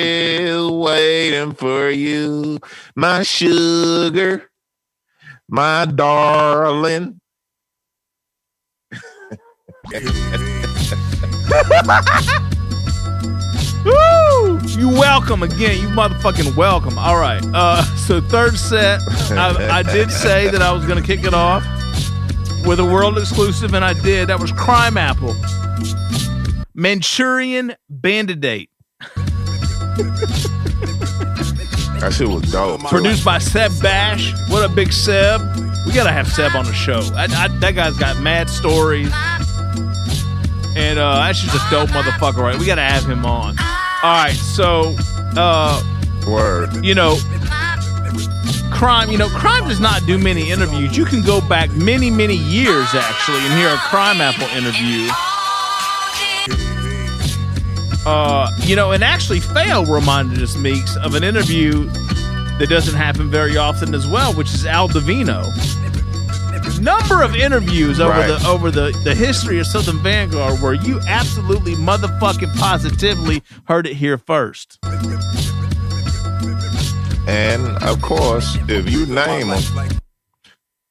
is waiting for you. My sugar, my darling. Woo! You welcome again. You motherfucking welcome. All right. So third set, I did say that I was going to kick it off with a world exclusive, and I did. That was Crimeapple. Manchurian Bandit. That shit was dope. Produced by SEBB BASH. What a big Seb. We got to have Seb on the show. That guy's got mad stories. And that's just a dope motherfucker, right? We got to have him on. All right, so word. Crime does not do many interviews. You can go back many years actually and hear a Crimeapple interview. And actually Feo reminded us, Meeks, of an interview that doesn't happen very often as well, which is Al Divino. Number of interviews over the history of Southern Vanguard where you absolutely motherfucking positively heard it here first. And of course, if you name them,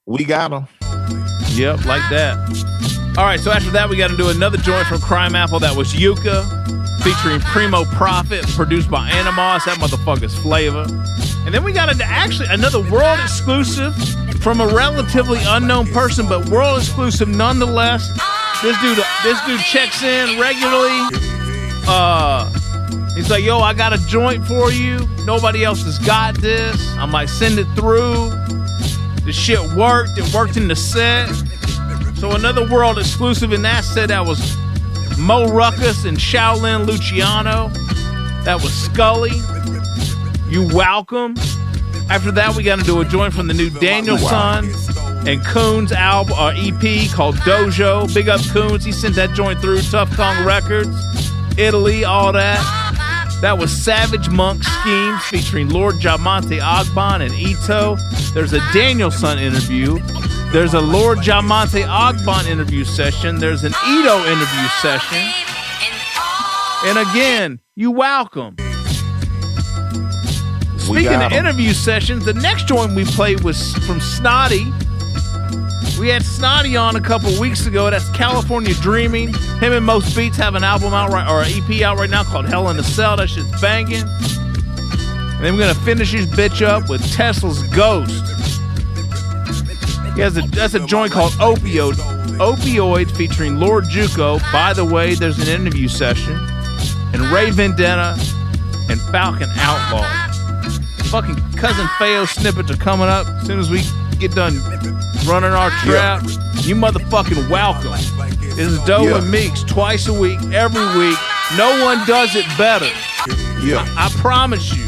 we got them. Yep, like that. All right, so after that, we got to do another joint from Crimeapple. That was Yuka, featuring Primo Prophet, produced by Animos. That motherfucker's flavor. And then we got actually another world exclusive from a relatively unknown person, but world exclusive nonetheless. This dude checks in regularly. He's like, yo, I got a joint for you. Nobody else has got this. I'm like, send it through. The shit worked. It worked in the set. So another world exclusive in that set. That was RUKUZ and Shaolin Luciano. That was Scully. You welcome. After that, we got to do a joint from the new Daniel Son and Coons album or EP called Dojo. Big up Coons. He sent that joint through Tough Kong Records, Italy, all that. That was Savage Monk Schemes featuring Lord Jamonte Ogban and Ito. There's a Daniel Son interview. There's a Lord Jamonte Ogban interview session. There's an Ito interview session. And again, you welcome. Speaking of interview sessions, the next joint we played was from Snotty. We had Snotty on a couple weeks ago. That's California Dreaming. Him and Most Beats have an album out or an EP out right now called Hell in a Cell. That shit's banging. And then we're gonna finish his bitch up with Tesla's Ghost. That's a joint called Opioid featuring Lord JUCO. By the way, there's an interview session. And Ray Vendetta and Falcon Outlaw. Fucking Cousin Feo snippets are coming up as soon as we get done running our trap. You motherfucking welcome. This is Dough and Meeks twice a week, every week. No one does it better. Yeah. I promise you.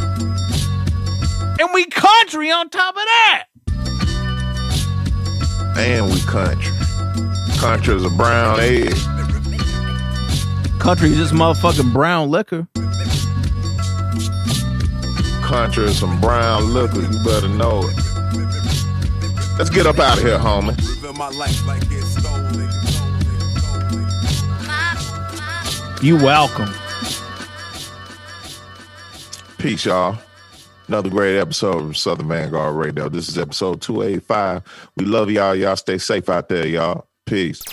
And we country on top of that. And we country. Country is a brown egg. Country is this motherfucking brown liquor. Country is some brown liquor. You better know it. Let's get up out of here, homie. You welcome. Peace, y'all. Another great episode of Southern Vanguard Radio. This is episode 285. We love y'all. Y'all stay safe out there, y'all. Peace.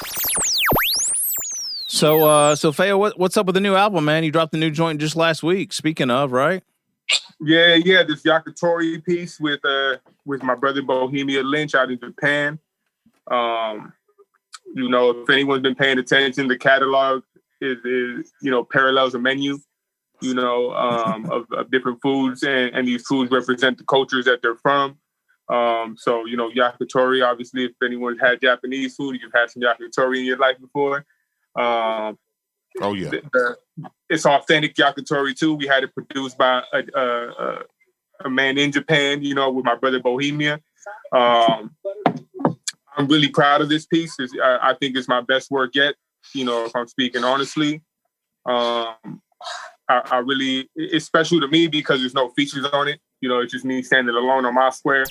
So Feo, what's up with the new album, man? You dropped the new joint just last week. Speaking of, right? Yeah, this Yakitori piece with my brother Bohemia Lynch out in Japan. You know, if anyone's been paying attention, the catalog is you know, parallels a menu, you know, of different foods, and these foods represent the cultures that they're from. So, you know, yakitori, obviously, if anyone's had Japanese food, you've had some yakitori in your life before. Oh, yeah. It's authentic yakitori, too. We had it produced by a man in Japan, you know, with my brother Bohemia. I'm really proud of this piece. I think it's my best work yet, you know, if I'm speaking honestly. I really, it's special to me because there's no features on it. You know, it's just me standing alone on my square.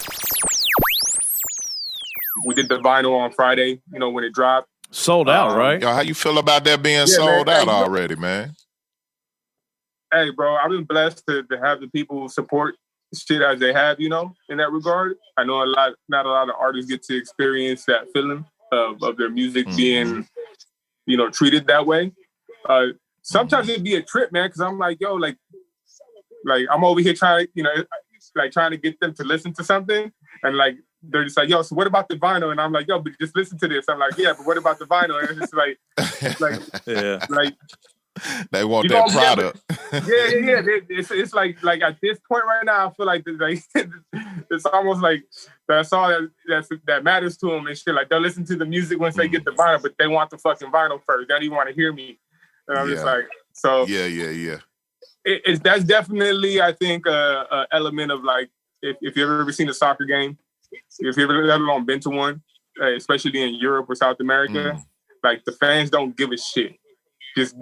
We did the vinyl on Friday, you know, when it dropped. Sold out, right? Yo, how you feel about that being sold out already, man? Hey, bro, I've been blessed to have the people support shit as they have, you know, in that regard. I know not a lot of artists get to experience that feeling of their music being, you know, treated that way. Sometimes it'd be a trip, man, because I'm like, yo, like I'm over here trying to, you know, like trying to get them to listen to something, and like they're just like, yo, so what about the vinyl? And I'm like, yo, but just listen to this. I'm like, yeah, but what about the vinyl? And it's just like yeah, like they want that product. Yeah. It's like at this point right now, I feel like it's almost like that's all that matters to them and shit. Like they'll listen to the music once they get the vinyl, but they want the fucking vinyl first. They don't even want to hear me. And I'm just like, so yeah. That's definitely, I think, a element of like if you've ever seen a soccer game, if you've ever let alone been to one, especially in Europe or South America, like the fans don't give a shit. Just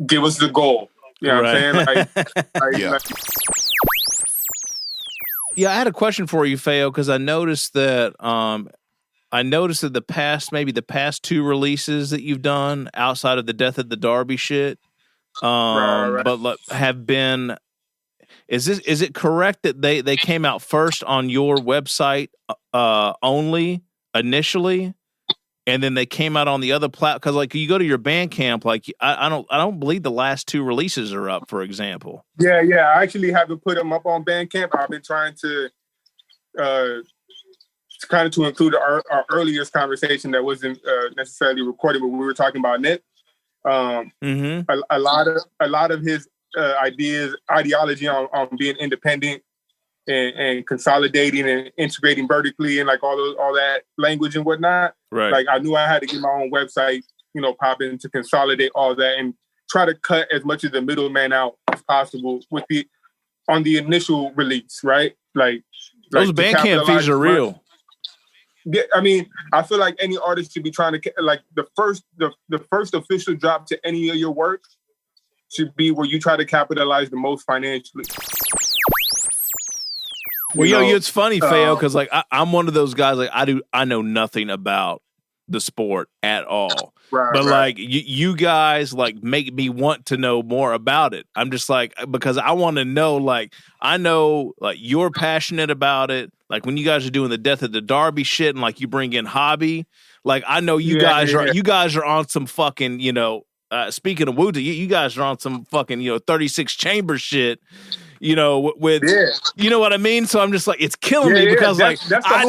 give us the goal. You know what I'm saying? Like, Yeah, I had a question for you, Feo, because I noticed that the past two releases that you've done outside of the Death of the Derby shit, but have been. Is it correct that they came out first on your website only initially, and then they came out on the other platform? Because like you go to your Bandcamp, like I don't believe the last two releases are up, for example. Yeah. I actually haven't put them up on Bandcamp. I've been trying to kind of to include our earliest conversation that wasn't necessarily recorded, but we were talking about Nip. A lot of his ideology on being independent and consolidating and integrating vertically and like all that language and whatnot. Right. Like I knew I had to get my own website, you know, popping to consolidate all that and try to cut as much of the middleman out as possible on the initial release, right? Like those Bandcamp fees are real. Yeah, I mean, I feel like any artist should be trying to like the first official drop to any of your work should be where you try to capitalize the most financially. Well, it's funny, Feo, because like I'm one of those guys. Like I know nothing about the sport at all. But like you guys like make me want to know more about it. I'm just like, because I want to know, like, I know like you're passionate about it. Like when you guys are doing the Death of the Derby shit and like you bring in Hobby, like I know you guys are on some fucking, you know, speaking of Wu-Tang, you guys are on some fucking, you know, 36 chamber shit. You know, you know what I mean? So I'm just like, it's killing me because that's I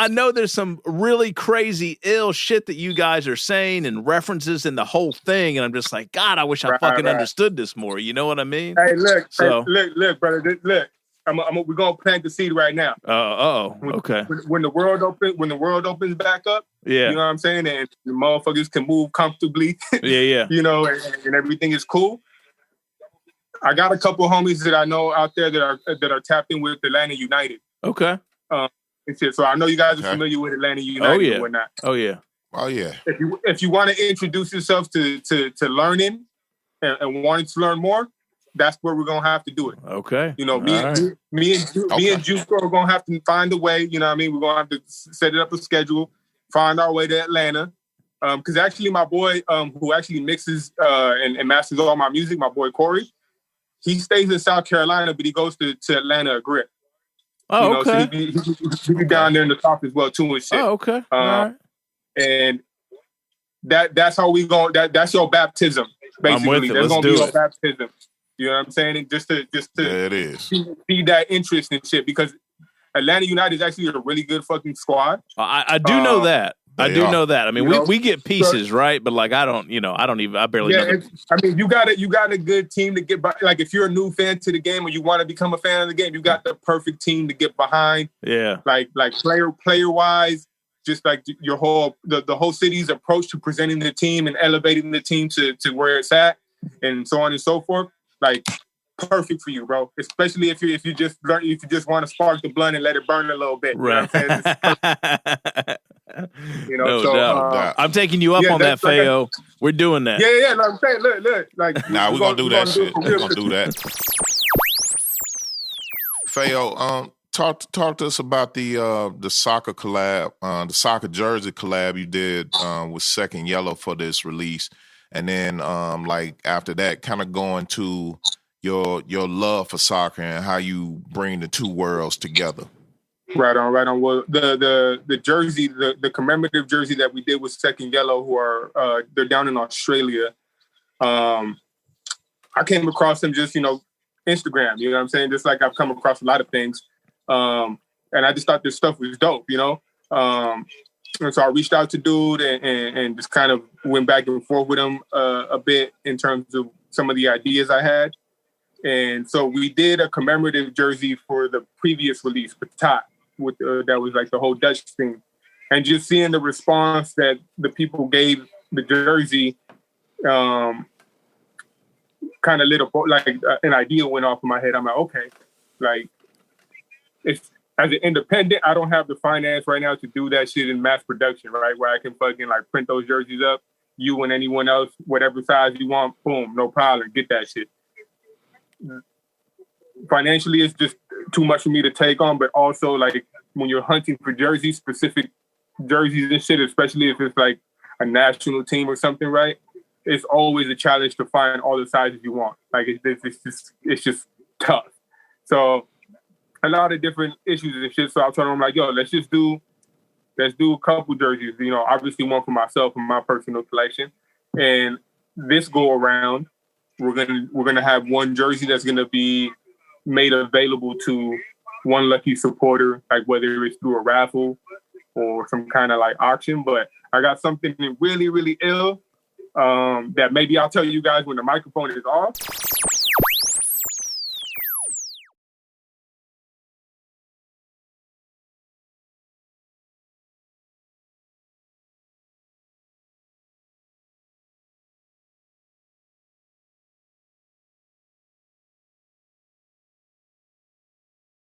know there's some really crazy ill shit that you guys are saying and references in the whole thing. And I'm just like, God, I wish I fucking understood this more. You know what I mean? Hey, look, brother, look. We're gonna plant the seed right now. Okay. When the world opens back up, you know what I'm saying, and the motherfuckers can move comfortably. Yeah. You know, and everything is cool. I got a couple of homies that I know out there that are tapped in with Atlanta United. Okay. So I know you guys are familiar with Atlanta United and whatnot. Oh yeah. If you want to introduce yourself to learning and wanting to learn more, that's where we're gonna have to do it. Okay. You know, me and JUCO are gonna have to find a way. You know what I mean? We're gonna have to set it up a schedule, find our way to Atlanta. Because actually, my boy, who actually mixes and masters all my music, my boy Corey, he stays in South Carolina, but he goes to Atlanta a grip. Oh, you know, okay. So he be down there in the top as well too and shit. Oh, okay. All right. And that's how we go. That's your baptism, basically. I'm with it. That's gonna be your baptism. You know what I'm saying? And just to yeah, it is. see that interest and shit, because Atlanta United is actually a really good fucking squad. I do know that. I know that. I mean, we get pieces, so, right? But like, I barely know. I mean, you got a good team to get by. Like, if you're a new fan to the game or you want to become a fan of the game, you got the perfect team to get behind. Yeah. Like player wise, just like your whole the whole city's approach to presenting the team and elevating the team to where it's at, and so on and so forth. Like, perfect for you, bro. Especially if you just want to spark the blunt and let it burn a little bit. Right. You know what I'm saying? No doubt. I'm taking you up on that, Feo. We're doing that. Yeah. Like I'm saying, look. Like, nah, we're gonna do that shit. We're gonna do that. Feo, talk to us about the soccer collab, the soccer jersey collab you did with Second Yellow for this release, and then like after that, kind of going to your love for soccer and how you bring the two worlds together. Right on. Well, the jersey, the commemorative jersey that we did with Second Yellow, who are they're down in Australia. I came across them just Instagram. You know what I'm saying? Just like I've come across a lot of things, and I just thought this stuff was dope. And so I reached out to dude and just kind of went back and forth with him a bit in terms of some of the ideas I had. And so we did a commemorative jersey for the previous release, Patat, with that was like the whole Dutch thing. And just seeing the response that the people gave the jersey, kind of lit up, like an idea went off in my head. I'm like, okay, like, it's, as an independent, I don't have the finance right now to do that shit in mass production, right? Where I can fucking like print those jerseys up, you and anyone else, whatever size you want, boom, no problem, get that shit. Financially, it's just too much for me to take on, but also like when you're hunting for jerseys, specific jerseys and shit, especially if it's like a national team or something, right? It's always a challenge to find all the sizes you want. Like it's just tough. So a lot of different issues and shit. So I told him like, yo, let's do a couple jerseys. Obviously one for myself and my personal collection, and this go around. We're gonna have one jersey that's gonna be made available to one lucky supporter, like whether it's through a raffle or some kind of like auction. But I got something really, really ill that maybe I'll tell you guys when the microphone is off.